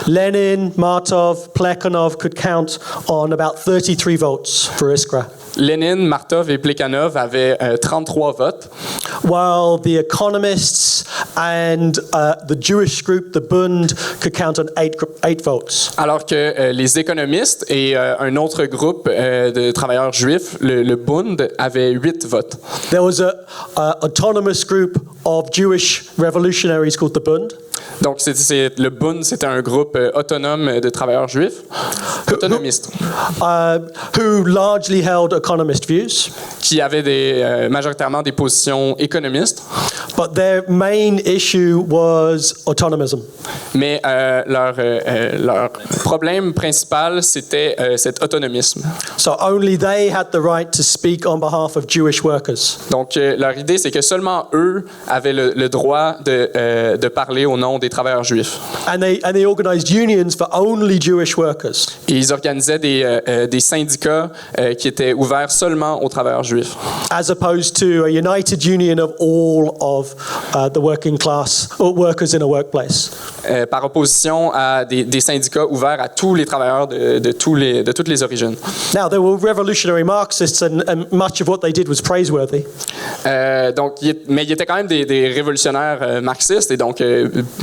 Lenin, Martov, Plekhanov could count on about 33 votes for Iskra. Lénine, Martov et Plekhanov avaient 33 votes. While the economists and the Jewish group, the Bund, could count on 8 votes. Alors que les économistes et un autre groupe de travailleurs juifs, le Bund, avaient 8 votes. There was a autonomous group of Jewish revolutionaries called the Bund. Donc, le Bund, c'était un groupe autonome de travailleurs juifs, autonomistes, who largely held economist views. Qui avaient majoritairement des positions économistes. But their main issue was autonomism. Mais leur problème principal, c'était cet autonomisme. So only they had the right to speak on behalf of Jewish workers. Donc, leur idée, c'est que seulement eux avaient le droit de parler au nom des travailleurs juifs. And they organized unions for only Jewish workers. Et ils organisaient des syndicats qui étaient ouverts seulement aux travailleurs juifs. As opposed to a united union of all of the working class or workers in a workplace. Par opposition à des syndicats ouverts à tous les travailleurs de toutes les origines. Now, they were revolutionary Marxists and much of what they did was praiseworthy. Mais ils étaient quand même des révolutionnaires marxistes et donc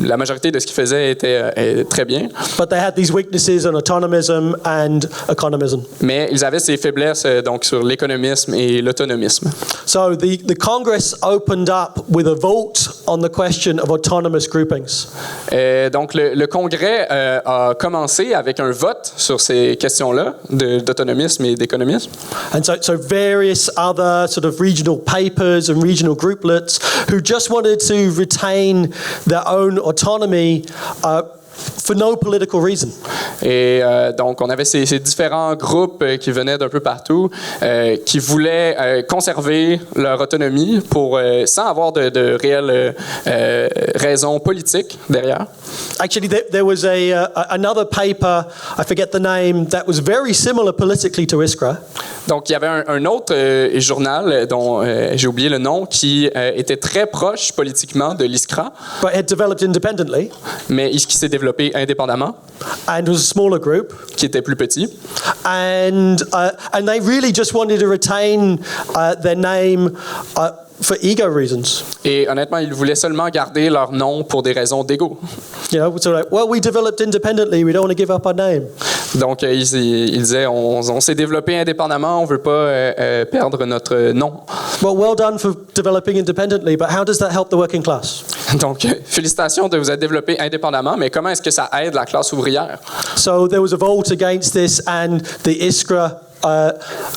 la majorité de ce qu'ils faisaient était très bien. But they had these weaknesses on autonomism and economism. Mais ils avaient ces faiblesses donc sur l'économisme et l'autonomisme. So the Congress opened up with a vote on the question of autonomous groupings. Donc le Congrès a commencé avec un vote sur ces questions-là d'autonomisme et d'économisme. And so various other sort of regional papers and regional grouplets who just wanted to retain their own autonomy for no political reason. Et donc, on avait ces différents groupes qui venaient d'un peu partout, qui voulaient conserver leur autonomie sans avoir de réelles raisons politiques derrière. Actually, there was another paper, I forget the name, that was very similar politically to Iskra. Donc, il y avait un autre journal dont j'ai oublié le nom qui était très proche politiquement de l'ISCRA. But it developed independently. Mais qui s'est développé indépendamment. And was a smaller group. Qui était plus petit. And they really just wanted to retain their name for ego reasons. Et honnêtement, ils voulaient seulement garder leur nom pour des raisons d'ego. You know, so like, well, we developed independently, we don't want to give up our name. Donc, ils disaient, on s'est développé indépendamment, on veut pas perdre notre nom. Well done for developing independently, but how does that help the working class? Donc, félicitations de vous être développé indépendamment, mais comment est-ce que ça aide la classe ouvrière? So there was a vote against this, and the ISCRA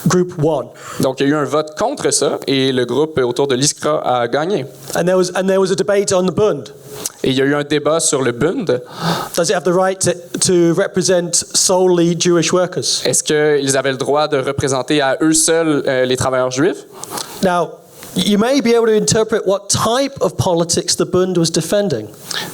group won. Donc, il y a eu un vote contre ça, et le groupe autour de l'ISCRA a gagné. And there was a debate on the Bund. Et il y a eu un débat sur le Bund. Does it have the right to represent solely Jewish workers? Est-ce qu'ils avaient le droit de représenter à eux seuls les travailleurs juifs? Now, you may be able to interpret what type of politics the Bund was defending.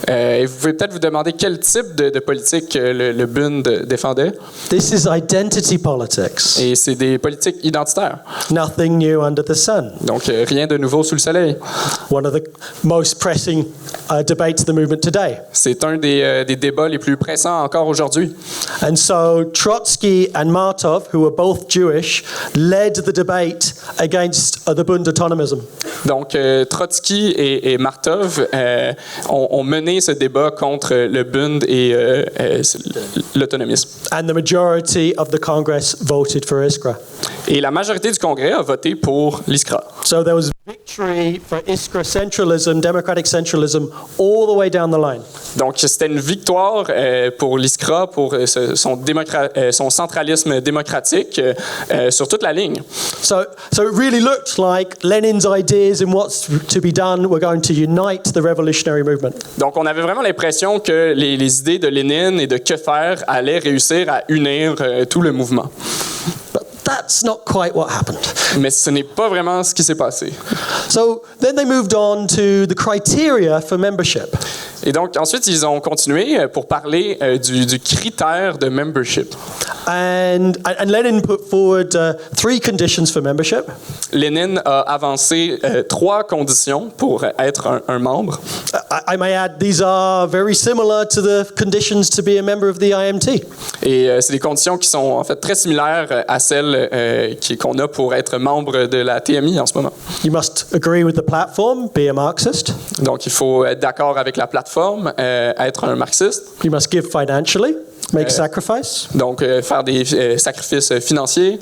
Et vous pouvez peut-être vous demander quel type de politique le Bund défendait. This is identity politics. Et c'est des politiques identitaires. Nothing new under the sun. Donc rien de nouveau sous le soleil. One of the most pressing debates of the movement today. C'est un des débats les plus pressants encore aujourd'hui. And so Trotsky and Martov, who were both Jewish, led the debate against the Bund autonomism. Donc Trotsky et Martov ont mené ce débat contre le Bund et l'autonomisme. And the majority of the Congress voted for Iskra. Et la majorité du Congrès a voté pour l'ISCRA. So there was victory for Iskra centralism, democratic centralism, all the way down the line. Donc c'était une victoire pour l'ISCRA, pour son centralisme démocratique sur toute la ligne. So it really looked like Lenin's ideas and what's to be done were going to unite the revolutionary movement. Donc on avait vraiment l'impression que les idées de Lénine et de que faire allaient réussir à unir tout le mouvement. That's not quite what happened. Mais ce n'est pas vraiment ce qui s'est passé. So then they moved on to the criteria for membership. Et donc ensuite ils ont continué pour parler du critère de membership. And Lenin put forward 3 conditions for membership. Lénine a avancé 3 conditions pour être un membre. I may add, these are very similar to the conditions to be a member of the IMT. Et c'est des conditions qui sont en fait très similaires à celles qu'on a pour être membre de la TMI en ce moment. You must agree with the platform, be a Marxist. Donc il faut être d'accord avec la plateforme, être un marxiste. You must give financially, make sacrifice. Donc faire des sacrifices financiers.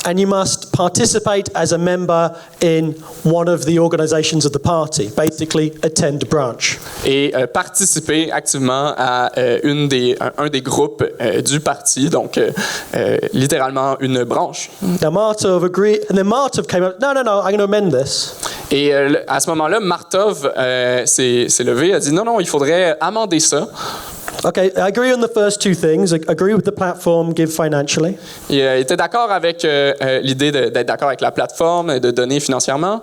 And you must participate as a member in one of the organizations of the party, basically attend a branch. Et participer activement à un des groupes du parti, donc littéralement une branche. Now Martov agreed, and then Martov came up, no, I'm going to amend this. Et à ce moment-là, Martov s'est levé et a dit non, il faudrait amender ça. Okay, I agree on the first two things. I agree with the platform, give financially. Il était d'accord avec l'idée d'être d'accord avec la plateforme et de donner financièrement.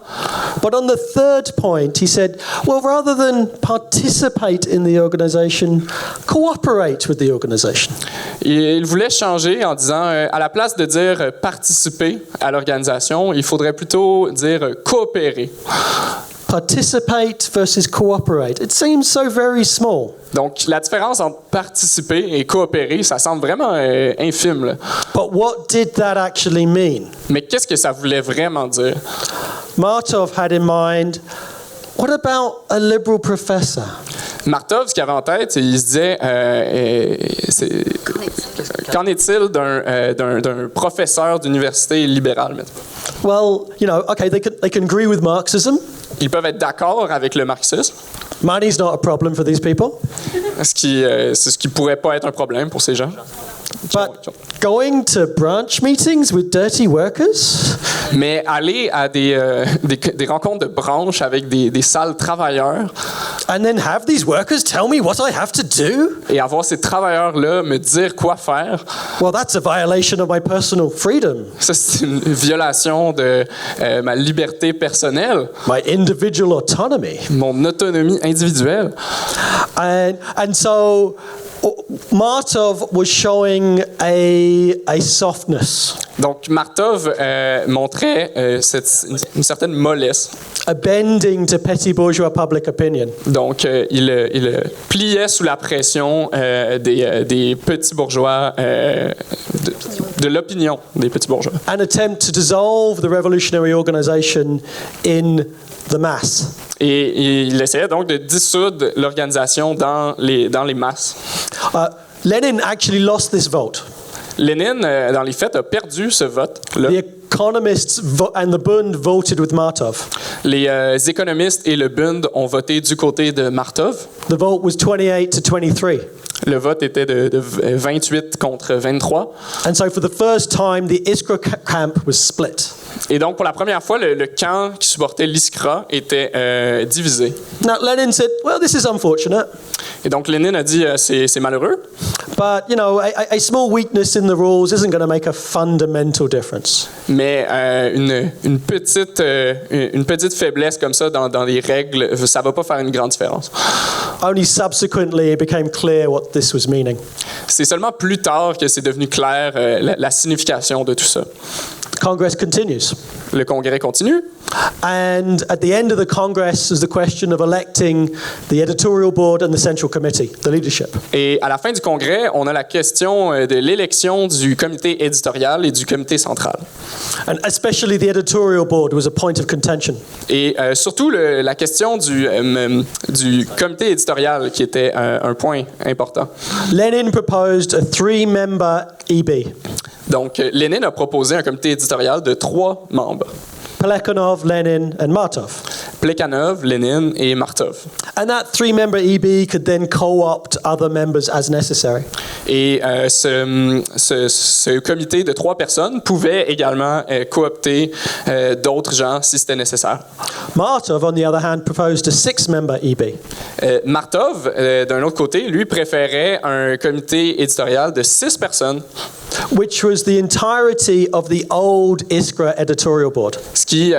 But on the third point, he said, well, rather than participate in the organization, cooperate with the organization. Il voulait changer en disant, à la place de dire participer à l'organisation, il faudrait plutôt dire coopérer. Participate versus cooperate. It seems so very small. Donc, la différence entre participer et coopérer, ça semble vraiment infime, là. But what did that actually mean? Mais qu'est-ce que ça voulait vraiment dire? Martov had in mind, what about a liberal professor? Martov, ce qu'il avait en tête, il se disait, qu'en est-il d'un professeur d'université libérale? Well, okay, they can agree with Marxism. Ils peuvent être d'accord avec le marxisme. Money's not a problem for these people. C'est ce qui pourrait pas être un problème pour ces gens. But going to branch meetings with dirty workers? Mais aller à des rencontres de branches avec des sales travailleurs. And then have these workers tell me what I have to do? Et avoir ces travailleurs-là me dire quoi faire. Well, that's a violation of my personal freedom. Ça, c'est une violation de ma liberté personnelle. My individual autonomy. Mon autonomie individuelle. And so Martov was showing a softness. Donc Martov montrait une certaine mollesse. A bending to petty bourgeois public opinion. Donc il pliait sous la pression des petits bourgeois, de l'opinion des petits bourgeois. An attempt to dissolve the revolutionary organization in the mass. Et il essayait donc de dissoudre l'organisation dans les masses. Lenin actually lost this vote. Lénine, dans les faits, a perdu ce vote-là. The economists and the Bund voted with Martov. Les économistes et le Bund ont voté du côté de Martov. The vote was 28 to 23. Le vote était de 28 contre 23. And so for the first time, the Iskra camp was split. Et donc, pour la première fois, le camp qui supportait l'Iskra était divisé. Now, Lenin said, well, this is unfortunate. Et donc, Lénine a dit, c'est malheureux. But, a small weakness in the rules isn't going to make a fundamental difference. Mais une petite faiblesse comme ça dans les règles, ça va pas faire une grande différence. Only subsequently it became clear what this was meaning. C'est seulement plus tard que c'est devenu clair la signification de tout ça. The Congress continues. Le Congrès continue. And at the end of the Congress is the question of electing the editorial board and the central committee, the leadership. Et à la fin du Congrès, on a la question de l'élection du comité éditorial et du comité central. And especially the editorial board was a point of contention. Et surtout la question du comité éditorial qui était un point important. Lenin proposed a 3-member EB. Donc, Lénine a proposé un comité éditorial de 3 membres. Plekhanov, Lenin, and Martov. Plekhanov, Lénine et Martov. And that 3-member EB could then co-opt other members as necessary. Et ce comité de 3 personnes pouvait également coopter d'autres gens si c'était nécessaire. Martov, on the other hand, proposed a 6-member EB. Martov, d'un autre côté, lui préférait un comité éditorial de 6 personnes. Which was the entirety of the old Iskra editorial board. Ce qui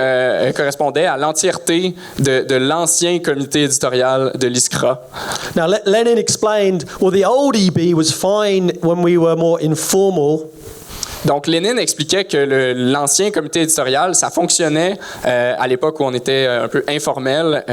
correspondait à l'entièreté de l'ancien comité éditorial de l'Iskra. Now, Lenin explained, well, the old EB was fine when we were more informal. Donc, Lénine expliquait que l'ancien comité éditorial, ça fonctionnait à l'époque où on était un peu informel,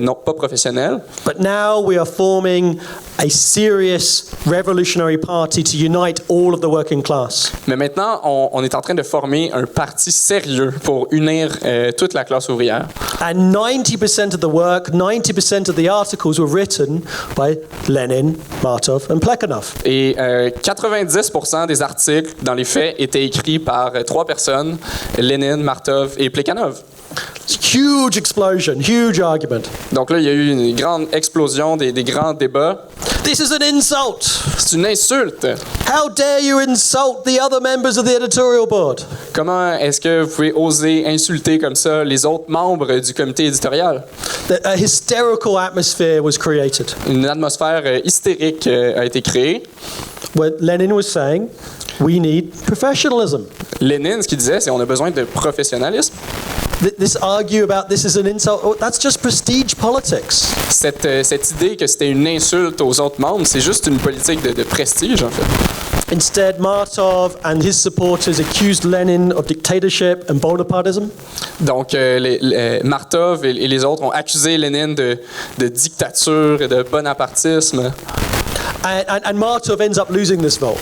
non pas professionnel. But now we are forming a serious revolutionary party to unite all of the working class. Mais maintenant, on est en train de former un parti sérieux pour unir toute la classe ouvrière. And 90% of the work, 90% of the articles were written by Lenin, Martov, and Plekhanov. Et 90% des articles, dans les faits, étaient écrits par trois personnes, Lénine, Martov et Plekhanov. Huge explosion, huge argument. Donc là, il y a eu une grande explosion, des grands débats. This is an insult. C'est une insulte. How dare you insult the other members of the editorial board? Comment est-ce que vous pouvez oser insulter comme ça les autres membres du comité éditorial? A hysterical atmosphere was created. Une atmosphère hystérique a été créée. Where Lenin was saying, we need professionalism. Lénine, ce qu'il disait, c'est on a besoin de professionnalisme. This argue about this is an insult, oh, that's just prestige politics. Cette idée que c'était une insulte aux autres membres, c'est juste une politique de prestige, en fait. Instead, Martov and his supporters accused Lenin of dictatorship and Bonapartism. Donc, Martov et les autres ont accusé Lénine de dictature et de bonapartisme. And Martov ends up losing this vote.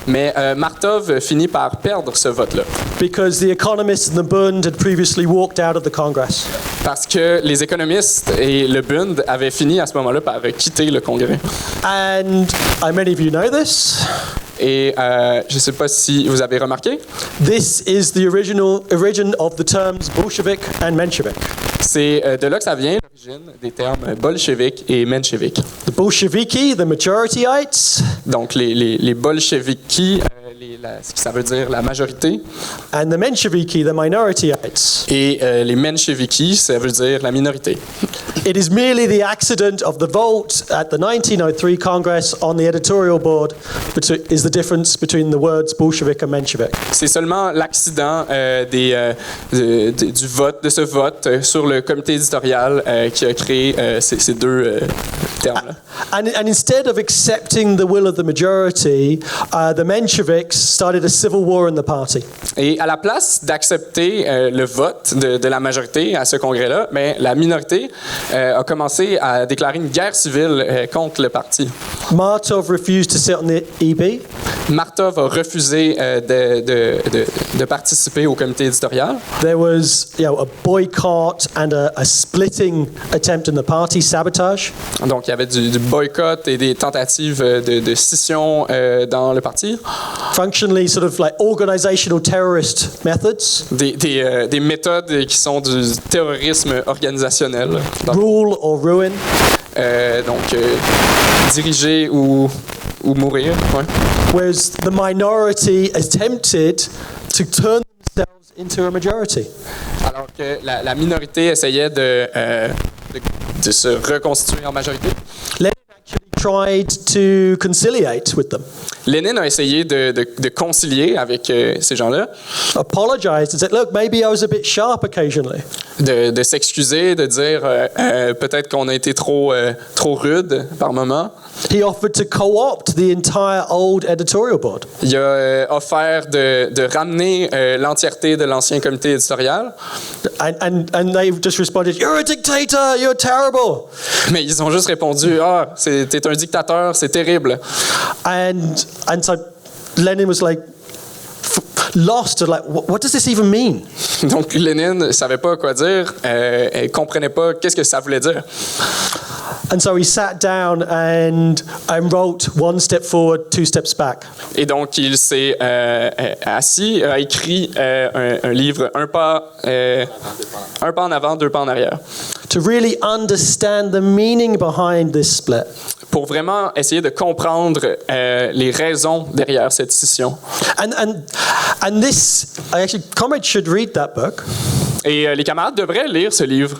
Mais Martov finit par perdre ce vote-là. Because the economists and the Bund had previously walked out of the Congress. Parce que les économistes et le Bund avaient fini à ce moment-là par quitter le Congrès. And many of you know this. Et je ne sais pas si vous avez remarqué. This is the origin of the terms Bolshevik and Menshevik. C'est de là que ça vient, l'origine des termes bolcheviks et mensheviks. The Bolsheviki, the majorityites. Donc les bolcheviki, ce que ça veut dire la majorité. And the Mensheviki, the minorityites. Et les mensheviki, ça veut dire la minorité. It is merely the accident of the vote at the 1903 Congress on the editorial board is the difference between the words Bolshevik and Menshevik. C'est seulement l'accident du vote, de ce vote sur le comité éditorial qui a créé ces deux termes-là. And instead of accepting the will of the majority, the Mensheviks started a civil war in the party. Et à la place d'accepter le vote de la majorité à ce congrès-là, mais la minorité a commencé à déclarer une guerre civile contre le parti. Martov refused to sit on the EB. Martov a refusé de participer au comité éditorial. There was, a boycott and a splitting attempt in the party, sabotage. Donc, il y avait du boycott et des tentatives de scission dans le parti. Functionally, sort of like organizational terrorist methods. Des méthodes qui sont du terrorisme organisationnel. Rule or ruin. Donc, diriger ou mourir. Ouais. Whereas the minority attempted to turn themselves into a majority. Alors que la minorité essayait de se reconstituer en majorité. Lenin actually tried to conciliate with them. Lénine a essayé de concilier avec ces gens-là. Apologized and said, look, maybe I was a bit sharp occasionally. De s'excuser, de dire peut-être qu'on a été trop rude par moment. He offered to co-opt the entire old editorial board. Il a offert de ramener l'entièreté de l'ancien comité éditorial. And they just responded, you're a dictator, you're terrible. Mais ils ont juste répondu, t'es un dictateur, c'est terrible. And so Lenin was like lost, like what does this even mean? Donc Lénine ne savait pas quoi dire, elle comprenait pas qu'est-ce que ça voulait dire. And so he sat down and wrote one step forward, two steps back. Et donc il s'est assis, a écrit un livre, un pas en avant, deux pas en arrière. To really understand the meaning behind this split. Pour vraiment essayer de comprendre les raisons derrière cette scission. And this, actually, comrades should read that book. Et les camarades devraient lire ce livre.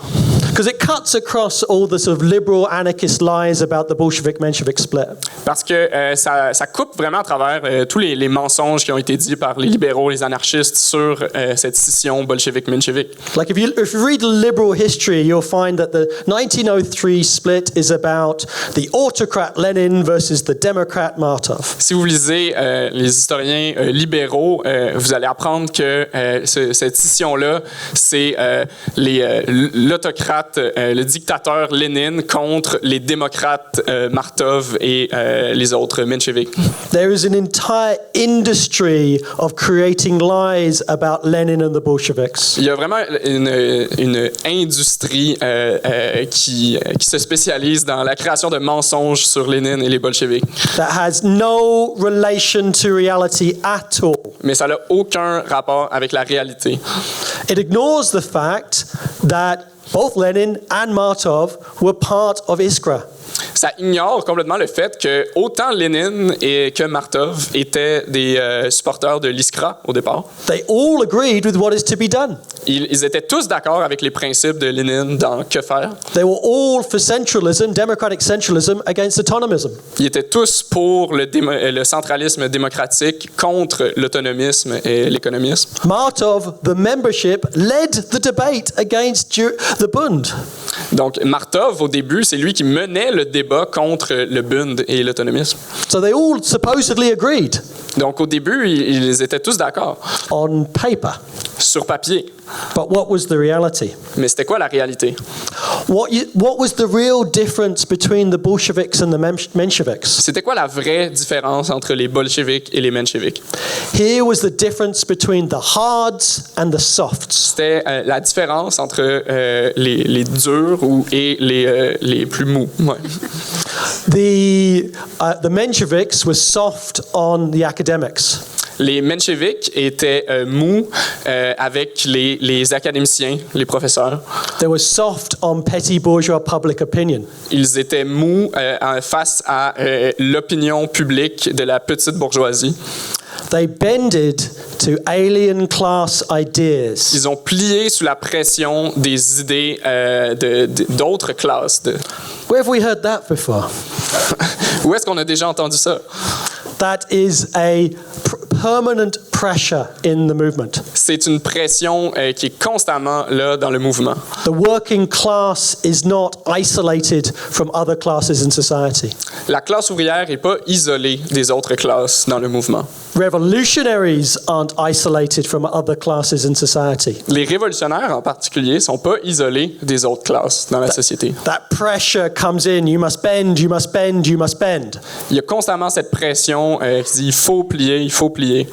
Because it cuts across all the sort of liberal anarchist lies about the Bolshevik-Menshevik split. Parce que ça coupe vraiment à travers tous les mensonges qui ont été dits par les libéraux, les anarchistes sur cette scission bolchevique-menshevik. Like if you read liberal history, you'll find that the 1903 split is about the autocrat Lenin versus the democrat Martov. Si vous lisez les historiens libéraux, vous allez apprendre que cette scission-là, c'est l'autocrate le dictateur Lénine contre les démocrates Martov et les autres Mensheviks. There is an entire industry of creating lies about Lenin and the Bolsheviks. Il y a vraiment une industrie qui se spécialise dans la création de mensonges sur Lénine et les bolcheviks. That has no relation to reality at all. Mais ça n'a aucun rapport avec la réalité. It ignores the fact that both Lenin and Martov were part of Iskra. Ça ignore complètement le fait que autant Lénine que Martov étaient des supporters de l'Iskra au départ. They all agreed with what is to be done. Ils étaient tous d'accord avec les principes de Lénine dans que faire. They were all for centralism, democratic centralism, against autonomism. Ils étaient tous pour le centralisme démocratique contre l'autonomisme et l'économisme. Martov, the membership, led the debate against the Bund. Donc Martov, au début, c'est lui qui menait le débat contre le Bund et l'autonomisme. So they all supposedly agreed. Donc au début, ils étaient tous d'accord. On paper. Sur papier. But what was the reality? Mais c'était quoi la réalité? What was the real difference between the Bolsheviks and the Mensheviks? C'était quoi la vraie différence entre les bolcheviks et les mensheviks? Here was the difference between the hards and the softs. C'était la différence entre les durs et les plus mous. Ouais. The Mensheviks were soft on the academics. Les Mensheviks étaient mous avec les académiciens, les professeurs. They were soft on petty bourgeois public opinion. Ils étaient mous face à l'opinion publique de la petite bourgeoisie. They bended to alien class ideas. Ils ont plié sous la pression des idées d'autres classes. Where have we heard that before? Où est-ce qu'on a déjà entendu ça? That is a permanent pressure in the movement. C'est une pression qui est constamment là dans le mouvement. The working class is not isolated from other classes in society. La classe ouvrière n'est pas isolée des autres classes dans le mouvement. Revolutionaries aren't isolated from other classes in society. Les révolutionnaires en particulier sont pas isolés des autres classes dans la société. That pressure comes in. You must bend, you must bend, you must bend. Il y a constamment cette pression qui dit il faut plier, il faut plier.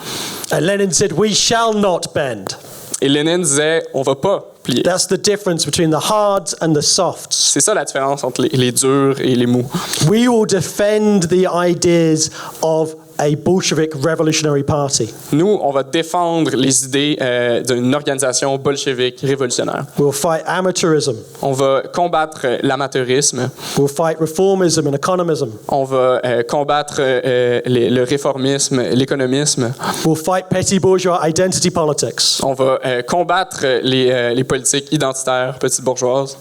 And Lenin said, we shall not bend. Et Lénine disait on va pas plier. That's the difference between the hards and the softs. C'est ça la différence entre les durs et les mous. We will defend the ideas of a Bolshevik revolutionary party. Nous, on va défendre les idées d'une organisation bolchevique révolutionnaire. We'll fight amateurism. On va combattre l'amateurisme. We'll fight reformism and economism. On va combattre le réformisme, l'économisme. We'll fight petty bourgeois identity politics. On va combattre les politiques identitaires, petites bourgeoises.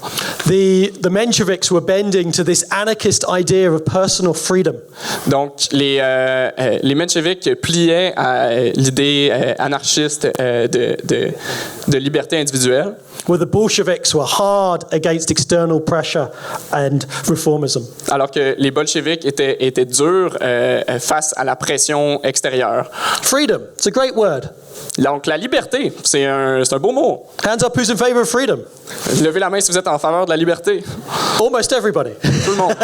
The Mensheviks were bending to this anarchist idea of personal freedom. Donc, les Mensheviks pliaient à l'idée anarchiste de liberté individuelle. Where the Bolsheviks were hard against external pressure and reformism. Alors que les bolcheviks étaient durs face à la pression extérieure. Freedom, it's a great word. Donc la liberté, c'est un beau mot. Hands up who's in favor of freedom. Levez la main si vous êtes en faveur de la liberté. Almost everybody. Tout le monde.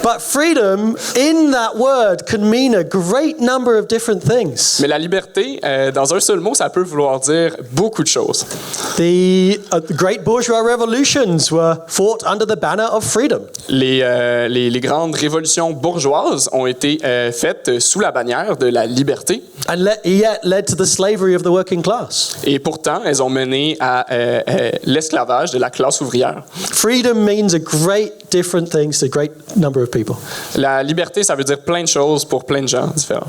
But freedom in that word can mean a great number of different things. Mais la liberté, dans un seul mot, ça peut vouloir dire beaucoup de choses. The great bourgeois revolutions were fought under the banner of freedom. Les grandes révolutions bourgeoises ont été faites sous la bannière de la liberté. And yet led to the slavery of the working class. Et pourtant, elles ont mené à l'esclavage de la classe ouvrière. Freedom means a great different things to a great number of people. La liberté, ça veut dire plein de choses pour plein de gens différents.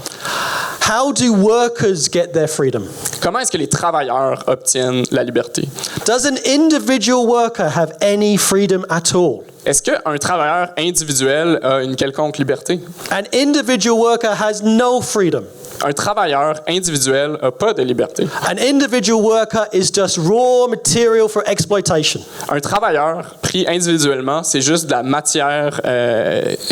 How do workers get their freedom? Comment est-ce que les travailleurs obtiennent la liberté? Does an individual worker have any freedom at all? Est-ce qu'un travailleur individuel a une quelconque liberté? An individual worker has no freedom. Un travailleur individuel n'a pas de liberté. An individual worker is just raw material for exploitation. Un travailleur pris individuellement, c'est juste de la matière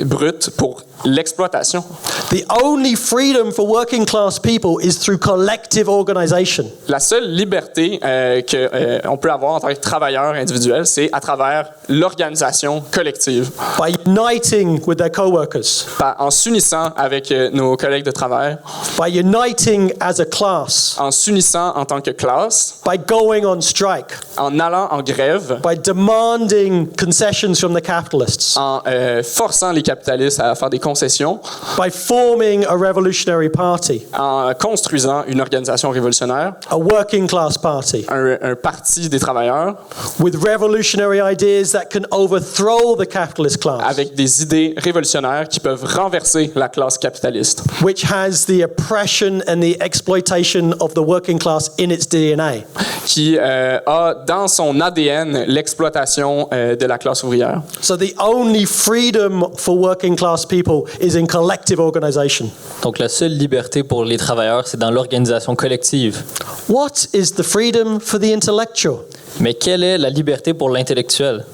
brute pour l'exploitation. The only freedom for working class people is through collective organization. La seule liberté qu'on peut avoir en tant que travailleur individuel, c'est à travers l'organisation collective. By uniting with their co-workers. En s'unissant avec nos collègues de travail. By uniting as a class. En s'unissant en tant que classe. By going on strike. En allant en grève. By demanding concessions from the capitalists. En forçant les capitalistes à faire des concessions. By forming a revolutionary party. En construisant une organisation révolutionnaire. A working class party. Un parti des travailleurs. With revolutionary ideas that can overthrow the capitalist class. Avec des idées révolutionnaires qui peuvent renverser la classe capitaliste. Which has the oppression and the exploitation of the working class in its DNA. Qui a dans son ADN l'exploitation de la classe ouvrière. So the only freedom for working class people is in collective organization. Donc la seule liberté pour les travailleurs, c'est dans l'organisation collective. What is the freedom for the intellectual? Mais quelle est la liberté pour l'intellectuel?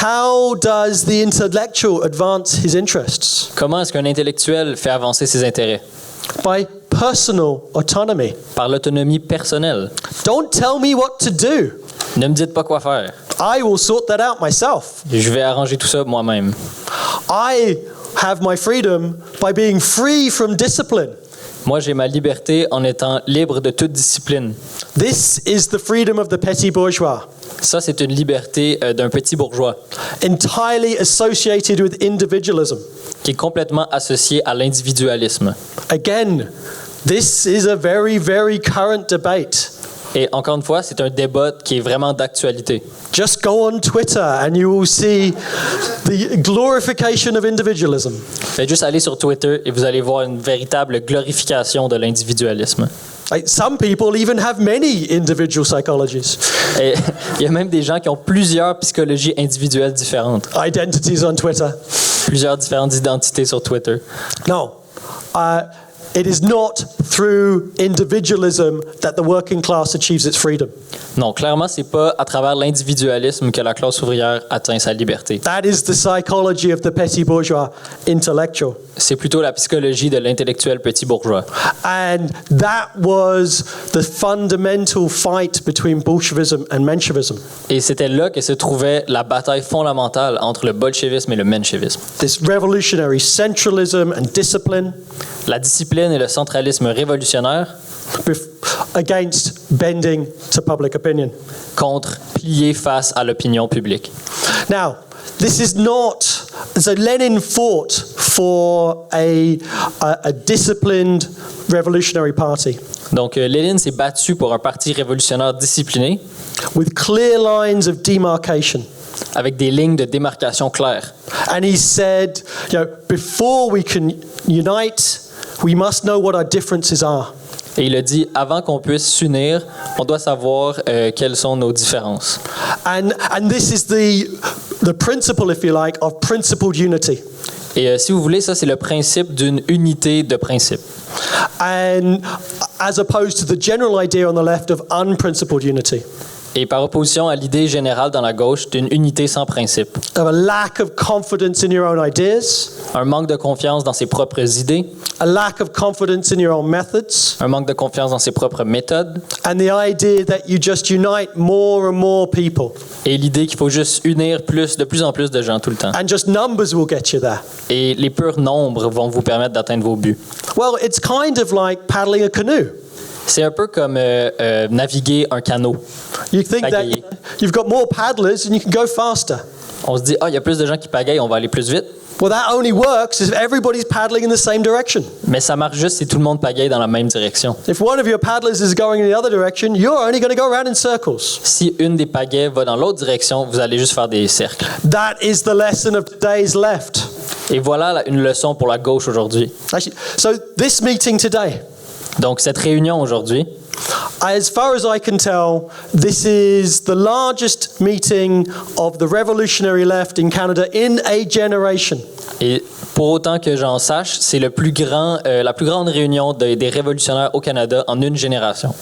How does the intellectual advance his interests? Comment est-ce qu'un intellectuel fait avancer ses intérêts? By personal autonomy. Par l'autonomie personnelle. Don't tell me what to do. Ne me dites pas quoi faire. I will sort that out myself. Je vais arranger tout ça moi-même. I have my freedom by being free from discipline. Moi, j'ai ma liberté en étant libre de toute discipline. This is the freedom of the petty bourgeois. Ça, c'est une liberté d'un petit bourgeois. Entirely associated with individualism. Qui est complètement associé à l'individualisme. Again, this is a very, very current debate. Et encore une fois, c'est un débat qui est vraiment d'actualité. Just go on Twitter and you will see the glorification of individualism. Faites juste aller sur Twitter et vous allez voir une véritable glorification de l'individualisme. Some people even have many individual psychologies. Et il y a même des gens qui ont plusieurs psychologies individuelles différentes. Identities on Twitter. Plusieurs différentes identités sur Twitter. No. It is not through individualism that the working class achieves its freedom. Non, clairement, c'est pas à travers l'individualisme que la classe ouvrière atteint sa liberté. That is the psychology of the petty bourgeois intellectual. C'est plutôt la psychologie de l'intellectuel petit bourgeois. And that was the fundamental fight between Bolshevism and Menshevism. Et c'était là que se trouvait la bataille fondamentale entre le bolchevisme et le menshevisme. This revolutionary centralism and discipline. La discipline et le centralisme révolutionnaire against bending to public opinion. Contre plier face à l'opinion publique. Now, this is not so Lenin fought for a disciplined revolutionary party. Donc Lénine s'est battu pour un parti révolutionnaire discipliné with clear lines of demarcation. Avec des lignes de démarcation claires. And he said, before we can unite, we must know what our differences are. Et il a dit, avant qu'on puisse s'unir, on doit savoir quelles sont nos différences. And this is the principle, if you like, of principled unity. Et si vous voulez, ça c'est le principe d'une unité de principe. And as opposed to the general idea on the left of unprincipled unity. Et par opposition à l'idée générale dans la gauche d'une unité sans principe. Of a lack of confidence in your own ideas. Un manque de confiance dans ses propres idées. A lack of confidence in your own methods. Un manque de confiance dans ses propres méthodes. And the idea that you just unite more and more people. Et l'idée qu'il faut juste unir de plus en plus de gens tout le temps. And just numbers will get you there. Et les purs nombres vont vous permettre d'atteindre vos buts. Well, it's kind of like paddling a canoe. C'est un peu comme naviguer un canot. You think Pagayer. that you've got more paddlers and you can go faster. On se dit, il y a plus de gens qui pagayent, on va aller plus vite. Well, that only works if everybody's paddling in the same direction. Mais ça marche juste si tout le monde pagaille dans la même direction. If one of your paddlers is going in the other direction, you're only going to go around in circles. Si une des pagaies va dans l'autre direction, vous allez juste faire des cercles. That is the lesson of today's left. Et voilà une leçon pour la gauche aujourd'hui. Actually, so this meeting today, Donc cette réunion aujourd'hui, As far as I can tell, this is the largest meeting of the revolutionary left in Canada in a generation. Et pour autant que j'en sache, c'est la plus grande réunion des révolutionnaires au Canada en une génération.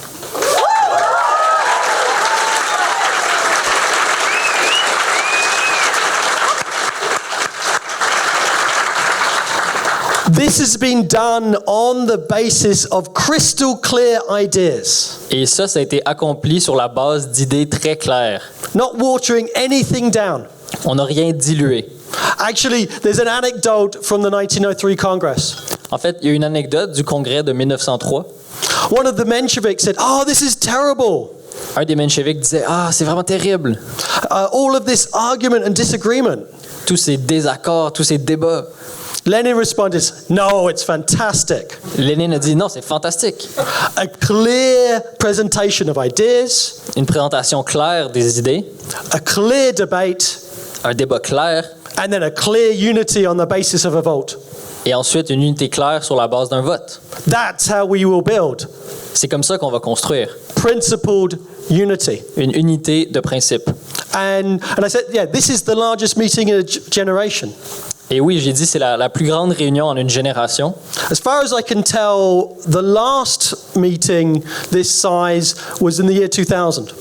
This has been done on the basis of crystal clear ideas. Et ça a été accompli sur la base d'idées très claires. Not watering anything down. On n'a rien dilué. Actually, there's an anecdote from the 1903 Congress. En fait, il y a une anecdote du congrès de 1903. One of the Mensheviks said, "Oh, this is terrible. Un des Mensheviks disait « Ah, c'est vraiment terrible. All of this argument and disagreement." Tous ces désaccords, tous ces débats. Lenin responded, "No, it's fantastic. Lénine a dit « Non, c'est fantastique. A clear presentation of ideas, Une présentation claire des idées, a clear debate, un débat clair, and then a clear unity on the basis of a vote. et ensuite une unité claire sur la base d'un vote. That's how we will build C'est comme ça qu'on va construire principled unity." une unité de principe. And I said, yeah, this is the largest meeting in a generation. Et oui, j'ai dit c'est la plus grande réunion en une génération. As far as I can tell, the last meeting this size was in the year 2000.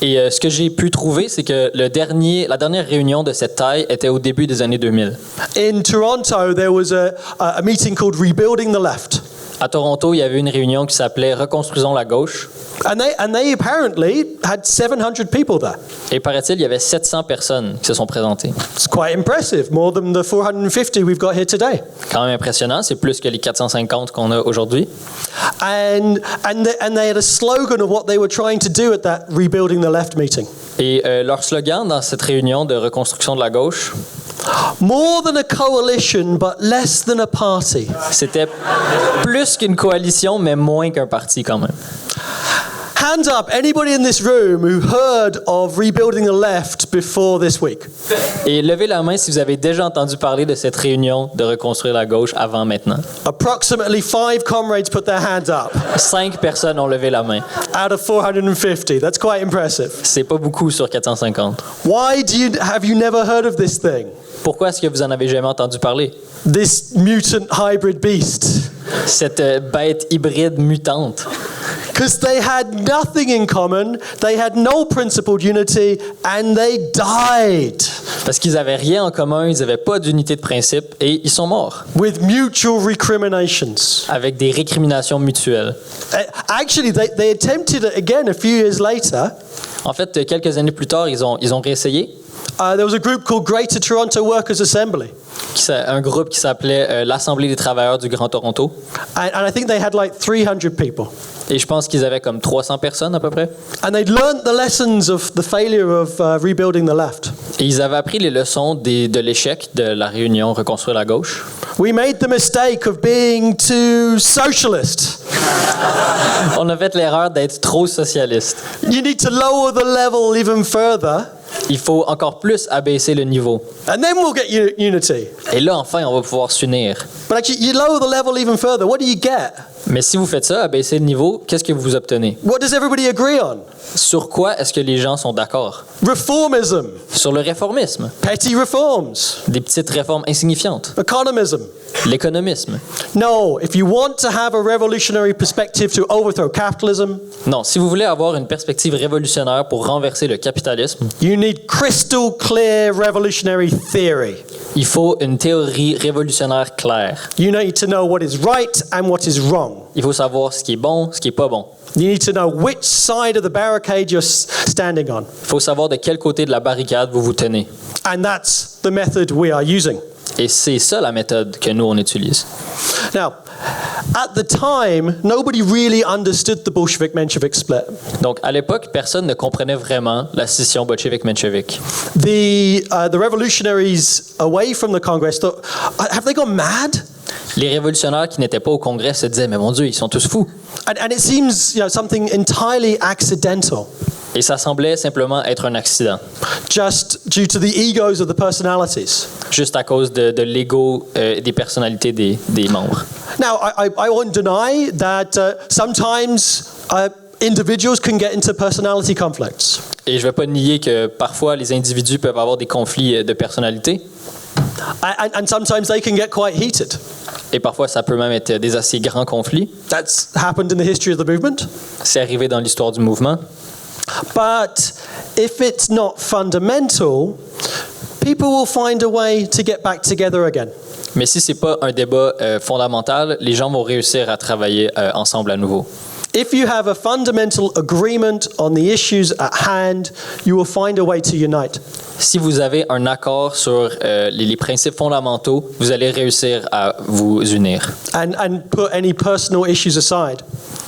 Et ce que j'ai pu trouver, c'est que la dernière réunion de cette taille était au début des années 2000. In Toronto, there was a meeting called Rebuilding the Left. À Toronto, il y avait une réunion qui s'appelait Reconstruisons la gauche. And they apparently had 700 people there. Et paraît-il, il y avait 700 personnes qui se sont présentées. It's quite impressive, more than the 450 we've got here today. Quand même impressionnant, c'est plus que les 450 qu'on a aujourd'hui. And they had a slogan of what they were trying to do at that Rebuilding the Left meeting. Et leur slogan dans cette réunion de reconstruction de la gauche, More than a coalition, but less than a party. c'était plus qu'une coalition, mais moins qu'un parti quand même. Hands up, anybody in this room who heard of Rebuilding the Left before this week? Et levez la main si vous avez déjà entendu parler de cette réunion de reconstruire la gauche avant maintenant. Approximately 5 comrades put their hands up 5 personnes ont levé la main. out of 450. That's quite impressive. C'est pas beaucoup sur 450. Why have you never heard of this thing? Pourquoi est-ce que vous en avez jamais entendu parler? This mutant hybrid beast. Cette bête hybride mutante. Because they had nothing in common, they had no principled unity, and they died. Parce qu'ils n'avaient rien en commun, ils n'avaient pas d'unité de principe et ils sont morts. With mutual recriminations. Avec des récriminations mutuelles. Actually, they attempted it again a few years later. En fait, quelques années plus tard, ils ont réessayé. There was a group called Greater Toronto Workers' Assembly. Un groupe qui s'appelait l'Assemblée des travailleurs du Grand Toronto. And I think they had like 300 people. Et je pense qu'ils avaient comme 300 personnes à peu près. And they'd learned the lessons of the failure of rebuilding the left. Et ils avaient appris les leçons de l'échec de la réunion Reconstruire la gauche. We made the mistake of being too socialist. On a fait l'erreur d'être trop socialiste. You need to lower the level even further. Il faut encore plus abaisser le niveau. And then we'll get unity. Et là, enfin, on va pouvoir s'unir. But actually, you lower the level even further. What do you get? Mais si vous faites ça, abaisser le niveau, qu'est-ce que vous obtenez? What does everybody agree on? Sur quoi est-ce que les gens sont d'accord? Reformism. Sur le réformisme. Petty reforms. Des petites réformes insignifiantes. Economism. L'économisme. No, if you want to have a revolutionary perspective to overthrow capitalism, Non, si vous voulez avoir une perspective révolutionnaire pour renverser le capitalisme, you need crystal clear revolutionary theory. il faut une théorie révolutionnaire claire. You need to know what is right and what is wrong. Il faut savoir ce qui est bon, ce qui est pas bon. You need to know which side of the barricade you're standing on. Il faut savoir de quel côté de la barricade vous vous tenez. And that's the method we are using. Et c'est ça la méthode que nous, on utilise. Now, at the time, nobody really understood the Bolshevik-Menshevik split. Donc, à l'époque, personne ne comprenait vraiment la scission bolchevique-menshevik. The revolutionaries away from the Congress thought, have they gone mad? Les révolutionnaires qui n'étaient pas au Congrès se disaient, mais mon Dieu, ils sont tous fous. And it seems, something entirely accidental. Et ça semblait simplement être un accident. Just due to the egos of the personalities. Juste à cause de l'ego des personnalités des membres. Now, I won't deny that sometimes individuals can get into personality conflicts. Et je ne vais pas nier que parfois les individus peuvent avoir des conflits de personnalité. And sometimes they can get quite heated. Et parfois, ça peut même être des assez grands conflits. That's happened in the history of the movement. C'est arrivé dans l'histoire du mouvement. But if it's not fundamental, people will find a way to get back together again. Mais si ce n'est pas un débat fondamental, les gens vont réussir à travailler ensemble à nouveau. If you have a fundamental agreement on the issues at hand, you will find a way to unite. Si vous avez un accord sur les principes fondamentaux, vous allez réussir à vous unir. And put any personal issues aside.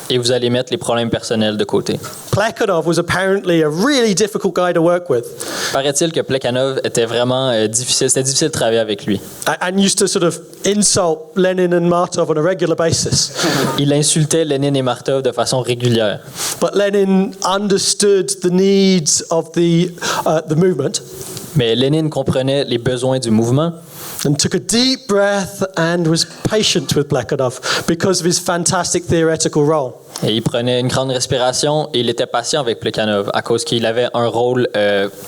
Et vous allez mettre les problèmes personnels de côté. Plekhanov was apparently a really difficult guy to work with. Paraît-il que Plekhanov était vraiment difficile, c'était difficile de travailler avec lui. And used to sort of insult Lenin and Martov on a regular basis. Il insultait Lénine et Martov de façon régulière. But Lenin understood the needs of the movement. Mais Lénine comprenait les besoins du mouvement. And took a deep breath and was patient with Plekhanov because of his fantastic theoretical role. Et il prenait une grande respiration et il était patient avec Plekhanov à cause qu'il avait un rôle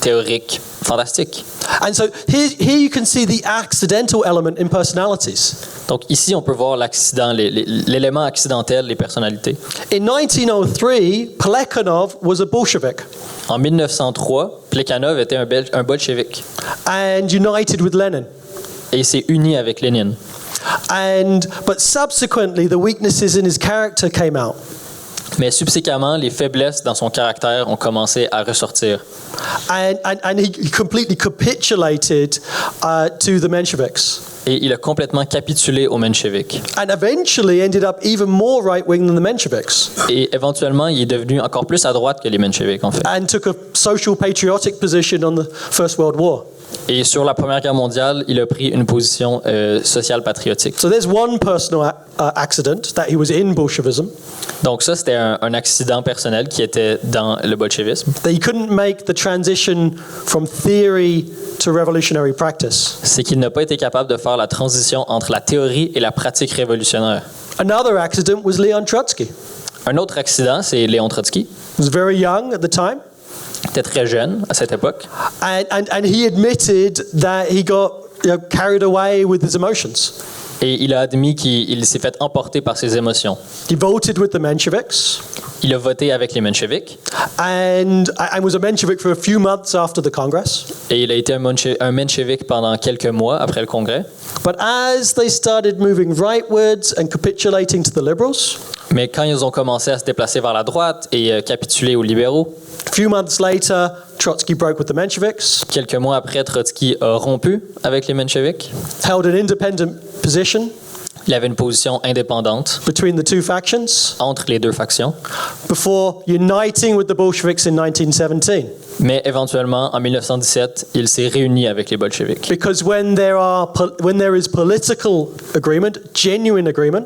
théorique fantastique. And so here you can see the accidental element in personalities. Donc ici, on peut voir l'accident, l'élément accidentel des personnalités. In 1903, Plekhanov was a Bolshevik. En 1903, Plekhanov était un bolchevique. And united with Lenin. Et il s'est uni avec Lénine. But subsequently, the weaknesses in his character came out. Mais subséquemment, les faiblesses dans son caractère ont commencé à ressortir. And he completely capitulated to the Mensheviks. Et il a complètement capitulé aux Mensheviks. And eventually ended up even more right-wing than the Mensheviks. Et éventuellement, il est devenu encore plus à droite que les Mensheviks, en fait. And took a social patriotic position on the First World War. Et sur la Première Guerre mondiale, il a pris une position sociale patriotique. So there's one personal accident that he was in Bolshevism. Donc ça, c'était un accident personnel qui était dans le bolchevisme. That he couldn't make the transition from theory to revolutionary practice. C'est qu'il n'a pas été capable de faire la transition entre la théorie et la pratique révolutionnaire. Another accident was Leon Trotsky. Un autre accident, c'est Léon Trotsky. He was very young at the time. Il était très jeune à cette époque. And he admitted that he got carried away with his emotions. Et il a admis qu'il s'est fait emporter par ses émotions. He voted with the Mensheviks. Il a voté avec les Mensheviks. And was a Menshevik for a few months after the Congress. Et il a été un Menshevik pendant quelques mois après le Congrès. But as they started moving rightwards and capitulating to the liberals, mais quand ils ont commencé à se déplacer vers la droite et capituler aux libéraux, a few months later, Trotsky broke with the Mensheviks. Quelques mois après, Trotsky a rompu avec les Mensheviks. Held an independent position. Il avait une position indépendante between the two factions. Entre les deux factions. Before uniting with the Bolsheviks in 1917. Mais éventuellement, en 1917, il s'est réuni avec les Bolcheviks. Because when there is political agreement, genuine agreement,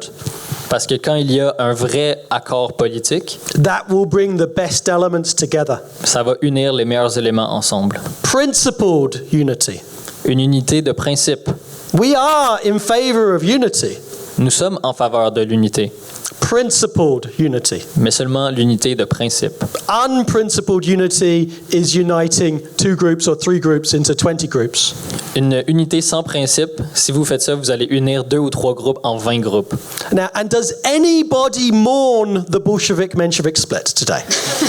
parce que quand il y a un vrai accord politique, that will bring the best elements together. Ça va unir les meilleurs éléments ensemble. Principled unity. Une unité de principe. We are in favor of unity. Nous sommes en faveur de l'unité. Principled unity. Mais seulement l'unité de principe. Unprincipled unity is uniting 2 groups or 3 groups into 20 groups. Une unité sans principe, si vous faites ça, vous allez unir 2 ou 3 groupes en 20 groupes. Now, and does anybody mourn the Bolshevik-Menshevik split today?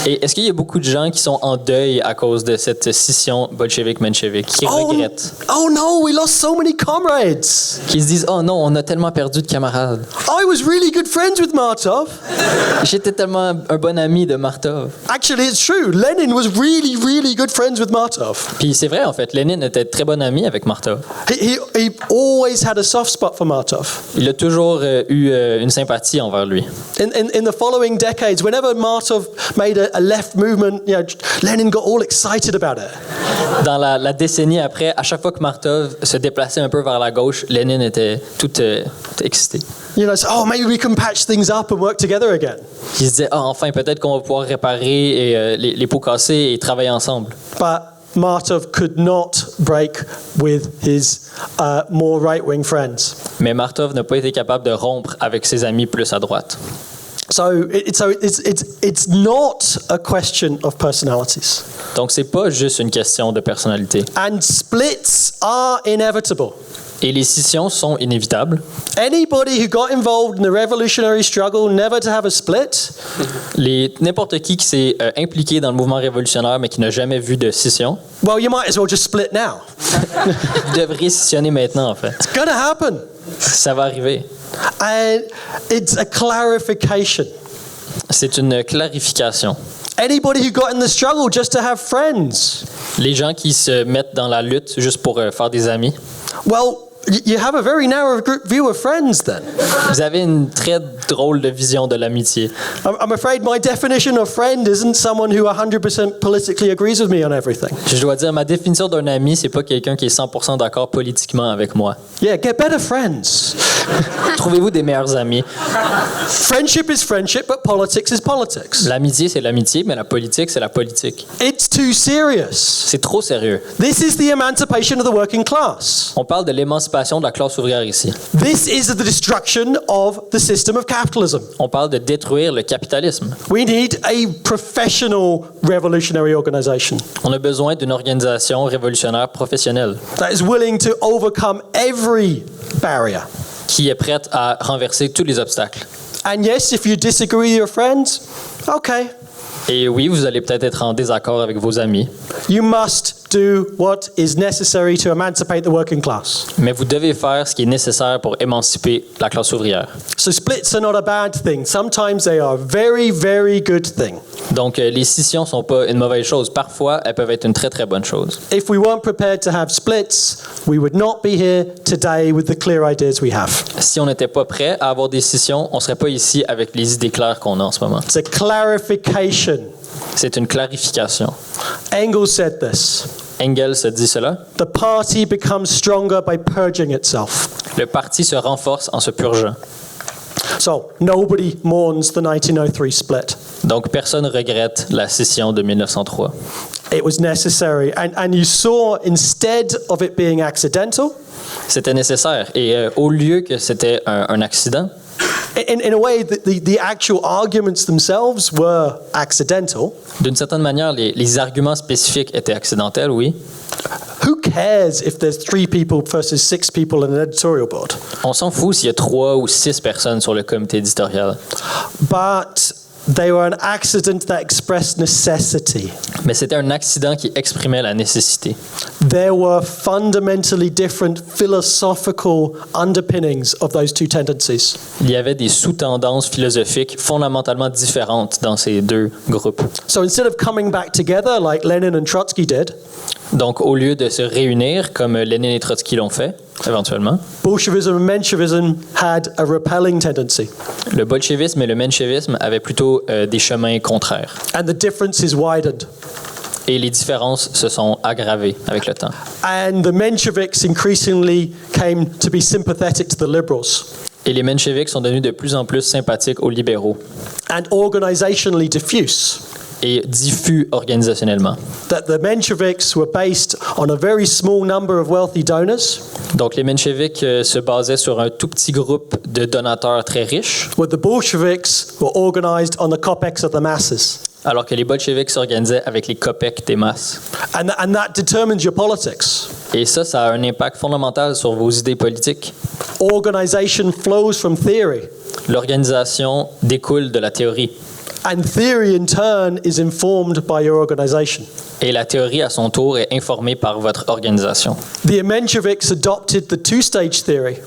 Et est-ce qu'il y a beaucoup de gens qui sont en deuil à cause de cette scission bolchevique-menshevik, qui regrettent? Oh no, we lost so many comrades. Qui se disent, oh non, on a tellement perdu de camarades. I was really good friends with Martov. J'étais tellement un bon ami de Martov. Actually, it's true. Lenin was really, really good friends with Martov. Puis c'est vrai, en fait, Lénine était très bon ami avec Martov. He always had a soft spot for Martov. Il a toujours eu une sympathie envers lui. In the following decades, whenever Martov made a left movement, Lenin got all excited about it. Dans la décennie après, à chaque fois que Martov se déplaçait un peu vers la gauche, Lénine était tout excité. So, maybe we can patch things up and work together again. Il se disait, enfin, peut-être qu'on va pouvoir réparer les pots cassés et travailler ensemble. But Martov could not break with his more right-wing friends. Mais Martov n'a pas été capable de rompre avec ses amis plus à droite. It's not a question of personalities. Donc, c'est pas juste une question de personnalité. And splits are inevitable. Et les scissions sont inévitables. Anybody who got involved in the revolutionary struggle never to have a split. N'importe qui s'est impliqué dans le mouvement révolutionnaire mais qui n'a jamais vu de scission. Well, you might as well just split now. Vous devriez scissionner maintenant, en fait. It's gonna happen. Ça va arriver. And it's a clarification. C'est une clarification. Anybody who got in the struggle just to have friends. Les gens qui se mettent dans la lutte juste pour faire des amis. Well, you have a very narrow view of friends then. Vous avez une très drôle de vision de l'amitié. I'm afraid my definition of friend isn't someone who 100% politically agrees with me on everything. Je dois dire, ma définition d'un ami, c'est pas quelqu'un qui est 100% d'accord politiquement avec moi. Yeah, get better friends. Trouvez-vous des meilleurs amis. Friendship is friendship, but politics is politics. L'amitié, c'est l'amitié, mais la politique, c'est la politique. It's too serious. C'est trop sérieux. This is the emancipation of the working class. On parle de l'émancipation de la classe ouvrière ici. This is the destruction of the system of capitalism. On parle de détruire le capitalisme. We need a professional revolutionary organization On a besoin d'une organisation révolutionnaire professionnelle that is willing to overcome every barrier. qui est prête à renverser tous les obstacles. And yes, if you disagree with your friends, okay. Et oui, vous allez peut-être être en désaccord avec vos amis, You must do what is necessary to emancipate the working class. mais vous devez faire ce qui est nécessaire pour émanciper la classe ouvrière. So splits are not a bad thing. Sometimes they are a very, very good thing. Donc, les scissions sont pas une mauvaise chose. Parfois, elles peuvent être une très, très bonne chose. If we weren't prepared to have splits, we would not be here today with the clear ideas we have. Si on n'était pas prêt à avoir des scissions, on serait pas ici avec les idées claires qu'on a en ce moment. It's a clarification. C'est une clarification. Engels said this. Engels a dit cela. The party becomes stronger by purging itself. Le parti se renforce en se purgeant. So, nobody mourns the 1903 split. Donc, personne regrette la scission de 1903. It was necessary. And you saw, instead of it being accidental, C'était nécessaire. Et au lieu que c'était un accident, in a way, the actual arguments themselves were accidental. d'une certaine manière, les arguments spécifiques étaient accidentels, oui. Who cares if there's 3 people versus 6 people in an editorial board? On s'en fout s'il y a 3 ou 6 personnes sur le comité éditorial. But they were an accident that expressed necessity. Mais c'était un accident qui exprimait la nécessité. There were fundamentally different philosophical underpinnings of those two tendencies. Il y avait des sous-tendances philosophiques fondamentalement différentes dans ces deux groupes. So instead of coming back together like Lenin and Trotsky did, Donc, au lieu de se réunir comme Lénine et Trotsky l'ont fait, éventuellement, Bolshevism and Menshevism had a repelling tendency. le bolchevisme et le menshevisme avaient plutôt des chemins contraires. And the differences widened. Et les différences se sont aggravées avec le temps. And the Mensheviks increasingly came to be sympathetic to the liberals. Et les Mensheviks sont devenus de plus en plus sympathiques aux libéraux And organizationally diffuse. et diffus organisationnellement. That the Mensheviks were based on a very small number of wealthy donors, Donc les Mensheviks se basaient sur un tout petit groupe de donateurs très riches, where the Bolsheviks were organized on the kopecks of the masses. alors que les Bolcheviks s'organisaient avec les kopecks des masses. And that determines your politics. Et ça a un impact fondamental sur vos idées politiques. Organization flows from theory. L'organisation découle de la théorie. And theory, in turn, is informed by your organization. Et la théorie, à son tour, est informée par votre organisation. The Mensheviks adopted the two-stage theory,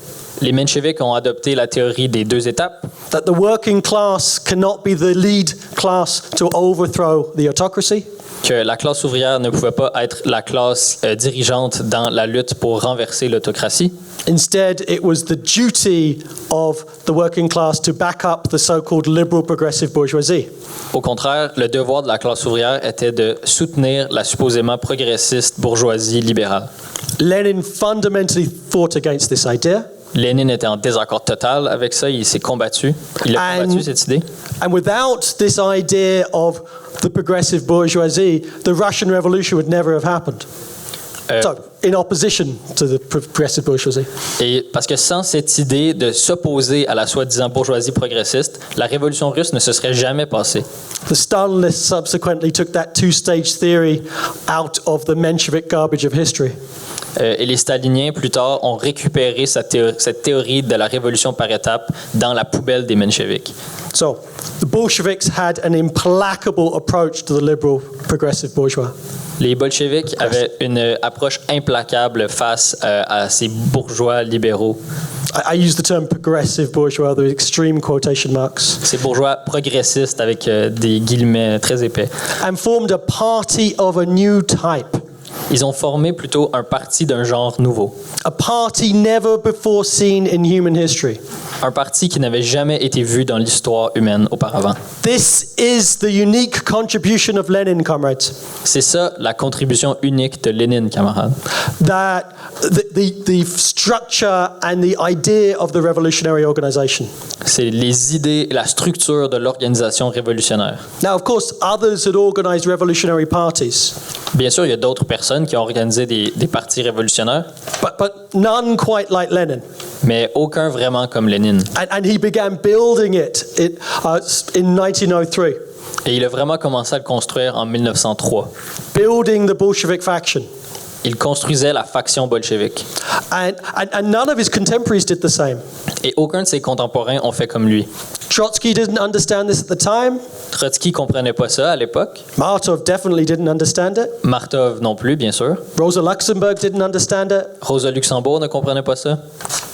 Les Mensheviks ont adopté la théorie des 2 étapes, that the working class cannot be the lead class to overthrow the autocracy, que la classe ouvrière ne pouvait pas être la classe dirigeante dans la lutte pour renverser l'autocratie. Instead, it was the duty of the working class to back up the so-called liberal progressive bourgeoisie. Au contraire, le devoir de la classe ouvrière était de soutenir la supposément progressiste bourgeoisie libérale. Lenin fundamentally fought against this idea. Lénine était en désaccord total avec ça, il s'est combattu. Il a combattu cette idée. And without this idea of the progressive bourgeoisie, the Russian Revolution would never have happened. So, in opposition to the progressive bourgeoisie. Et parce que sans cette idée de s'opposer à la soi-disant bourgeoisie progressiste, la révolution russe ne se serait jamais passée. The Stalinists subsequently took that two-stage theory out of the Menshevik garbage of history. Et les staliniens, plus tard, ont récupéré cette théorie de la révolution par étapes dans la poubelle des Mensheviks. So, the Bolsheviks had an implacable approach to the liberal progressive bourgeois. Les bolcheviks avaient une approche implacable face à ces bourgeois libéraux. I use the term progressive bourgeois with extreme quotation marks. Ces bourgeois progressistes avec des guillemets très épais. And formed a party of a new type. Ils ont formé plutôt un parti d'un genre nouveau. A party never before seen in human history. Un parti qui n'avait jamais été vu dans l'histoire humaine auparavant. This is the unique contribution of Lenin, comrades. C'est ça la contribution unique de Lénine, camarades. That the structure and the idea of the revolutionary organization. C'est les idées, la structure de l'organisation révolutionnaire. Now, of course, others had organized revolutionary parties. Bien sûr, il y a d'autres personnes qui ont organisé des partis révolutionnaires, But none quite like Lenin. mais aucun vraiment comme Lénine. And he began building it in 1903, Et il a vraiment commencé à le construire en 1903. building the Bolshevik faction. Il construisait la faction bolchevique. And none of his contemporaries did the same. Et aucun de ses contemporains ont fait comme lui. Trotsky didn't understand this at the time. Trotsky comprenait pas ça à l'époque. Martov definitely didn't understand it. Martov non plus, bien sûr. Rosa Luxemburg didn't understand it. Rosa Luxembourg ne comprenait pas ça.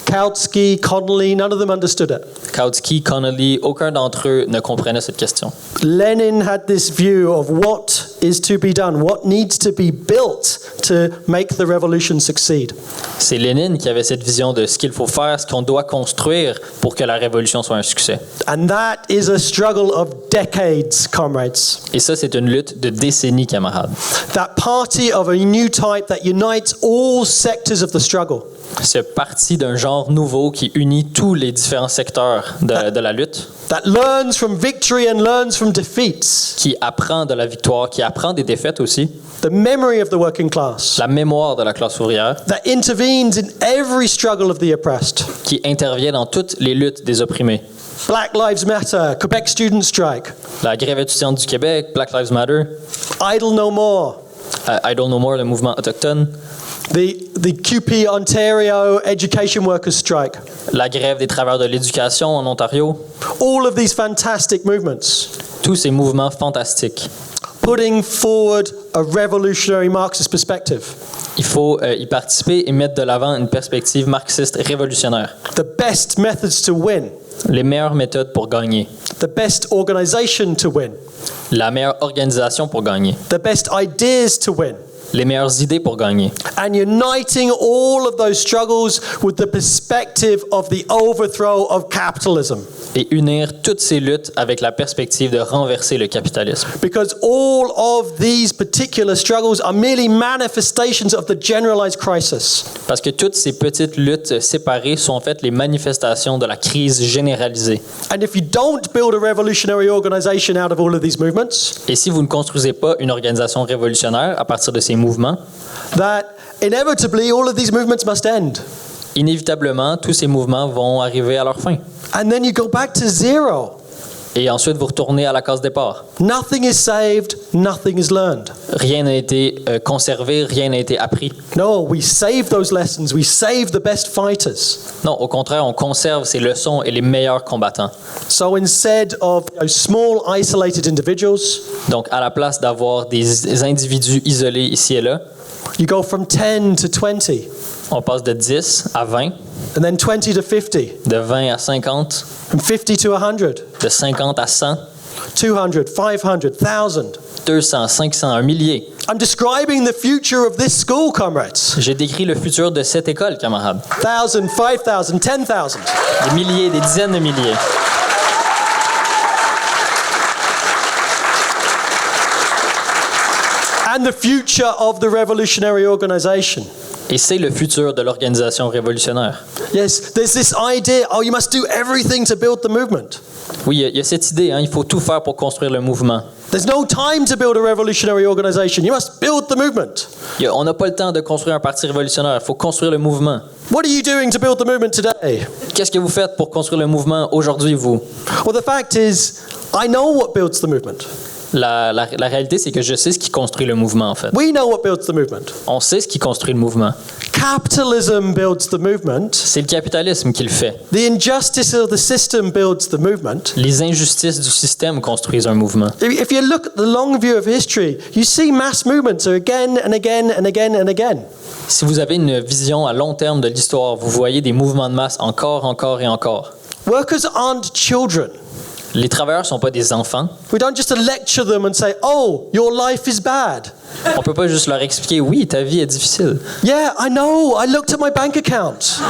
Kautsky, Connolly, none of them understood it. Kautsky, Connolly, aucun d'entre eux ne comprenait cette question. Lenin had this view of what is to be done, what needs to be built to make the revolution succeed. C'est Lénine qui avait cette vision de ce qu'il faut faire, ce qu'on doit construire pour que la révolution soit un succès. And that is a struggle of decades, comrades. Et ça, c'est une lutte de décennies, camarades. That party of a new type that unites all sectors of the struggle. Ce parti d'un genre nouveau qui unit tous les différents secteurs de la lutte, That learns from victory and learns from defeats. qui apprend de la victoire, qui apprend des défaites aussi, The memory of the working class. la mémoire de la classe ouvrière, That intervenes in every struggle of the oppressed. qui intervient dans toutes les luttes des opprimés. Black Lives Matter, Quebec Student Strike, La grève étudiante du Québec, Black Lives Matter, Idle No More, Idle No More, le mouvement autochtone, the QP Ontario Education Workers Strike. la grève des travailleurs de l'éducation en Ontario, All of these fantastic movements tous ces mouvements fantastiques. putting forward a revolutionary Marxist perspective. Il faut y participer et mettre de l'avant une perspective marxiste révolutionnaire. The best methods to win, Les meilleures méthodes pour gagner. the best organization to win, La meilleure organisation pour gagner. the best ideas to win, Les meilleures idées pour gagner. and uniting all of those struggles with the perspective of the overthrow of capitalism. Et unir toutes ces luttes avec la perspective de renverser le capitalisme. Because all of these particular struggles are merely manifestations of the generalized crisis. Parce que toutes ces petites luttes séparées sont en fait les manifestations de la crise généralisée. And if you don't build a revolutionary organization out of all of these movements, Et si vous ne construisez pas une organisation révolutionnaire à partir de ces mouvements, that inevitably all of these movements must end. inévitablement, tous ces mouvements vont arriver à leur fin. And then you go back to zero. Et ensuite, vous retournez à la case départ. Nothing is saved, nothing is learned. Rien n'a été conservé, rien n'a été appris. No, we save those lessons, we save the best fighters. Non, au contraire, on conserve ces leçons et les meilleurs combattants. So instead of small isolated individuals, Donc, à la place d'avoir des individus isolés ici et là, you go from 10 to 20, on passe de 10 à 20, and then 20 to 50, de 20 à 50, from 50 to 100, de 50 à 100, 200, 500, 1000. 200, 500, un millier. I'm describing the future of this school, comrades. J'ai décrit le futur de cette école, camarades. 1,000, 5,000, 10,000. Des milliers, des dizaines de milliers. And the future of the revolutionary organization. Et c'est le futur de l'organisation révolutionnaire. Yes, there's this idea, oh, you must do everything to build the movement. Oui, il y a cette idée, il faut tout faire pour construire le mouvement. There's no time to build a revolutionary organization. You must build the movement. On n'a pas le temps de construire un parti révolutionnaire, il faut construire le mouvement. What are you doing to build the movement today? Qu'est-ce que vous faites pour construire le mouvement aujourd'hui, vous? Well, the fact is, I know what builds the movement. La réalité, c'est que je sais ce qui construit le mouvement, en fait. We know what builds the movement. On sait ce qui construit le mouvement. Capitalism builds the movement. C'est le capitalisme qui le fait. The injustice of the system builds the movement. Les injustices du système construisent un mouvement. If you look at the long view of history, you see mass movements again and again and again and again. Si vous avez une vision à long terme de l'histoire, vous voyez des mouvements de masse encore et encore. Workers aren't children. Les travailleurs ne sont pas des enfants. We don't just lecture them and say, oh, your life is bad. On ne peut pas juste leur expliquer, oui, ta vie est difficile. Yeah, I know. I looked at my bank account.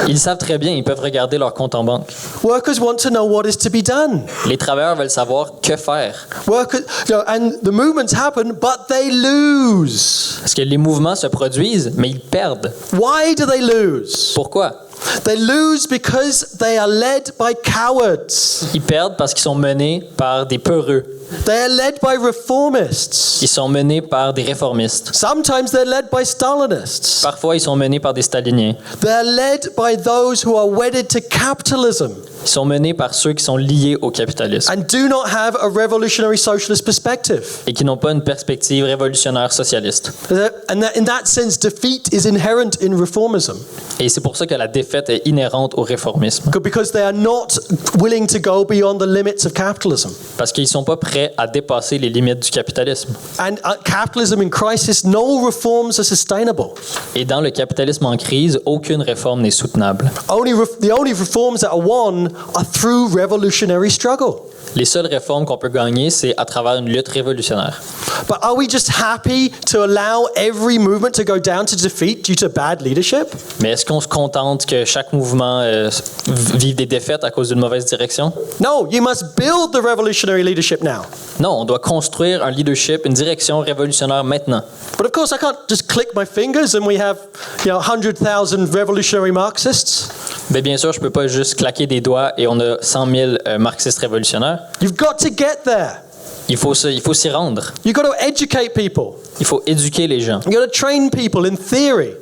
Ils savent très bien, ils peuvent regarder leur compte en banque. Workers want to know what is to be done. Les travailleurs veulent savoir que faire. Workers, and the movements happen, but they lose. Parce que les mouvements se produisent, mais ils perdent. Why do they lose? Pourquoi? They lose because they are led by cowards. Ils perdent parce qu'ils sont menés par des peureux. They are led by reformists. Ils sont menés par des réformistes. Sometimes they're led by Stalinists. Parfois, ils sont menés par des staliniens. They're led by those who are wedded to capitalism. Ils sont menés par ceux qui sont liés au capitalisme And do not have a revolutionary socialist perspective. et qui n'ont pas une perspective révolutionnaire socialiste. And that, in that sense, defeat is inherent in reformism. Et c'est pour ça que la défaite est inhérente au réformisme. Because they are not willing to go beyond the limits of capitalism. Parce qu'ils ne sont pas prêts à dépasser les limites du capitalisme. And capitalism in crisis, no reforms are sustainable. Et dans le capitalisme en crise, aucune réforme n'est soutenable. The only reforms that are won are through revolutionary struggle. Les seules réformes qu'on peut gagner, c'est à travers une lutte révolutionnaire. But are we just happy to allow every movement to go down to defeat due to bad leadership? Mais est-ce qu'on se contente que chaque mouvement vive des défaites à cause d'une mauvaise direction? No, you must build the revolutionary leadership now. Non, on doit construire un leadership, une direction révolutionnaire maintenant. But of course, I can't just click my fingers and we have, 100,000 revolutionary Marxists. Mais bien sûr, je ne peux pas juste claquer des doigts et on a 100 000 marxistes révolutionnaires. You've got to get there. Il faut s'y rendre. You've got to educate people. Il faut éduquer les gens. You've got to train people in theory.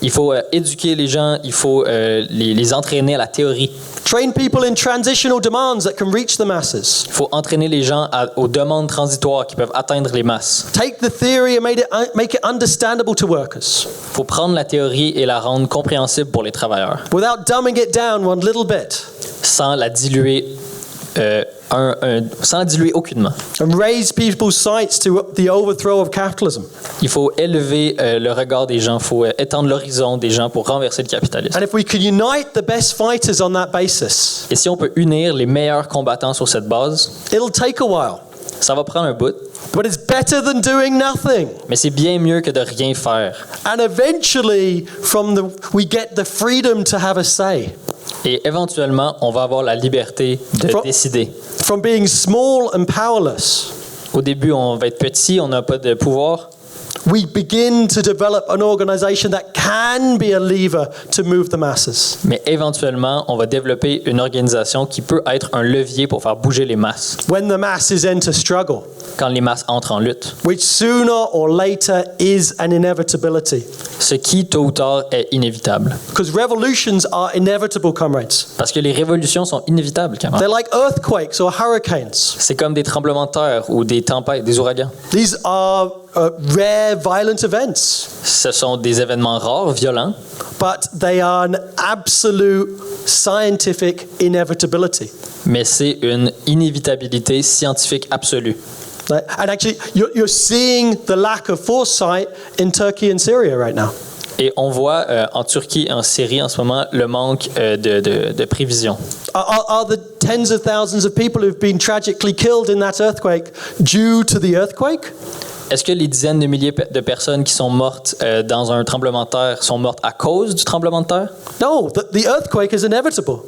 Il faut éduquer les gens, il faut les entraîner à la théorie. Train people in transitional demands that can reach the masses. Il faut entraîner les gens aux demandes transitoires qui peuvent atteindre les masses. Take the theory and make it understandable to workers. Il faut prendre la théorie et la rendre compréhensible pour les travailleurs. Without dumbing it down one little bit. Sans la diluer sans la diluer aucunement. And raise people's sights to the overthrow of capitalism. Il faut élever le regard des gens, il faut étendre l'horizon des gens pour renverser le capitalisme. And if we can unite the best fighters on that basis, Et si on peut unir les meilleurs combattants sur cette base, it'll take a while. ça va prendre un bout, But it's better than doing nothing. mais c'est bien mieux que de rien faire. And eventually, we get the freedom to have a say. Et éventuellement, on va avoir la liberté de décider. From being small and powerless, Au début, on va être petit, on n'a pas de pouvoir. we begin to develop an organization that can be a lever to move the masses. Mais éventuellement, on va développer une organisation qui peut être un levier pour faire bouger les masses. When the masses enter struggle, Quand les masses entrent en lutte. which sooner or later is an inevitability. Ce qui, tôt ou tard, est inévitable. Because revolutions are inevitable, comrades. Parce que les révolutions sont inévitables, camarades. They're like earthquakes or hurricanes. C'est comme des tremblements de terre ou des tempêtes, des ouragans. These are rare, violent events. Ce sont des événements rares, violents, But they are an absolute scientific inevitability. mais c'est une inévitabilité scientifique absolue. And actually, you're seeing the lack of foresight in Turkey and Syria right now. Et on voit en Turquie et en Syrie en ce moment le manque de prévision. Are the tens of thousands of people who've been tragically killed in that earthquake due to the earthquake? Est-ce que les dizaines de milliers de personnes qui sont mortes dans un tremblement de terre sont mortes à cause du tremblement de terre? No, the earthquake is inevitable.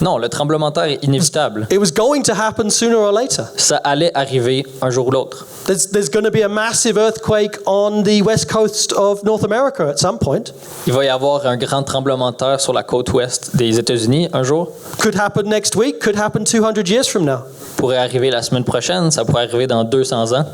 Non, le tremblement de terre est inévitable. It was going to happen sooner or later. Ça allait arriver un jour ou l'autre. There's going to be a massive earthquake on the west coast of North America at some point. Il va y avoir un grand tremblement de terre sur la côte ouest des États-Unis un jour. Could happen next week, could happen 200 years from now. Pourrait arriver la semaine prochaine, ça pourrait arriver dans 200 ans.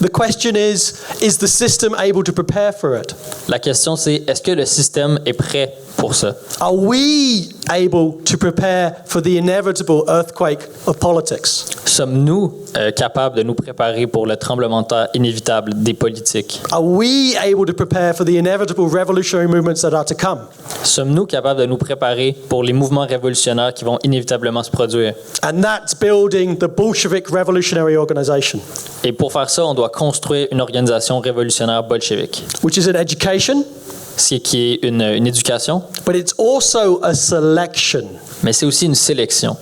The question is the system able to prepare for it? La question c'est, est-ce que le système est prêt pour ça? Are we able to prepare for the inevitable earthquake of politics? Sommes-nous capables de nous préparer pour le tremblement de terre inévitable des politiques? Are we able to prepare for the inevitable revolutionary movements that are to come? Sommes-nous capables de nous préparer pour les mouvements révolutionnaires qui vont inévitablement se produire? And that's building the Bolshevik revolutionary organization, Et pour faire ça, on doit construire une organisation révolutionnaire bolchevique, which is an education, qui est une éducation, but it's also a selection. mais c'est aussi une sélection.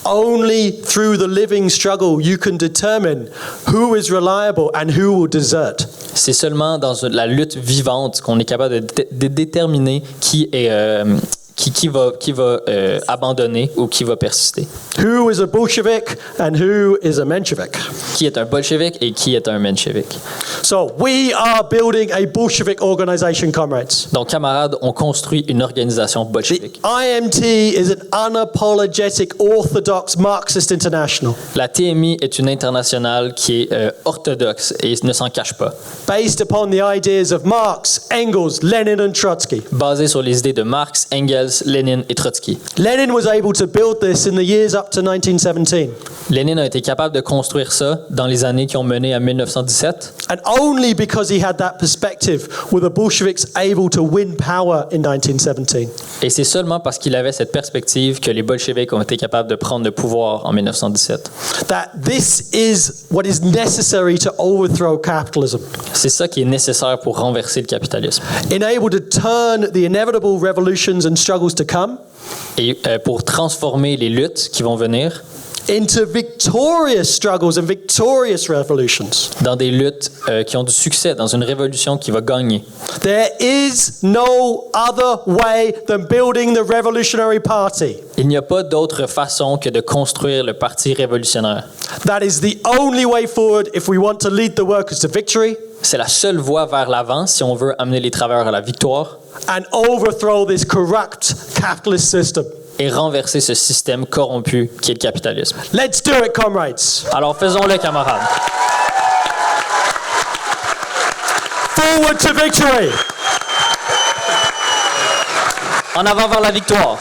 Only through the living struggle you can determine who is reliable and who will desert. C'est seulement dans la lutte vivante qu'on est capable de déterminer qui va abandonner ou qui va persister. Who is a Bolshevik and who is a Menshevik? Qui est un bolchevique et qui est un menshevik. So we are building a Bolshevik organization, comrades. Donc, camarades, on construit une organisation The bolchevique. IMT is an unapologetic orthodox Marxist international La TMI est une internationale qui est orthodoxe et ne s'en cache pas, based upon the ideas of Marx, Engels, Lenin and Trotsky. basée sur les idées de Marx, Engels, Lénine et Trotsky. Lenin was able to build this in the years up to 1917, Lénine a été capable de construire ça dans les années qui ont mené à 1917, and only because he had that perspective were the Bolsheviks able to win power in 1917. et c'est seulement parce qu'il avait cette perspective que les bolcheviks ont été capables de prendre le pouvoir en 1917. That this is what is necessary to overthrow capitalism, C'est ça qui est nécessaire pour renverser le capitalisme enable to turn the inevitable revolutions and struggles to come et pour transformer les luttes qui vont venir into victorious struggles and victorious revolutions. dans des luttes qui ont du succès, dans une révolution qui va gagner. There is no other way than building the Revolutionary Party. Il n'y a pas d'autre façon que de construire le parti révolutionnaire. That is the only way forward if we want to lead the workers to victory C'est la seule voie vers l'avant si on veut amener les travailleurs à la victoire and overthrow this corrupt capitalist system. et renverser ce système corrompu qui est le capitalisme. Let's do it, comrades. Alors faisons-le, camarades. Forward to victory. En avant vers la victoire.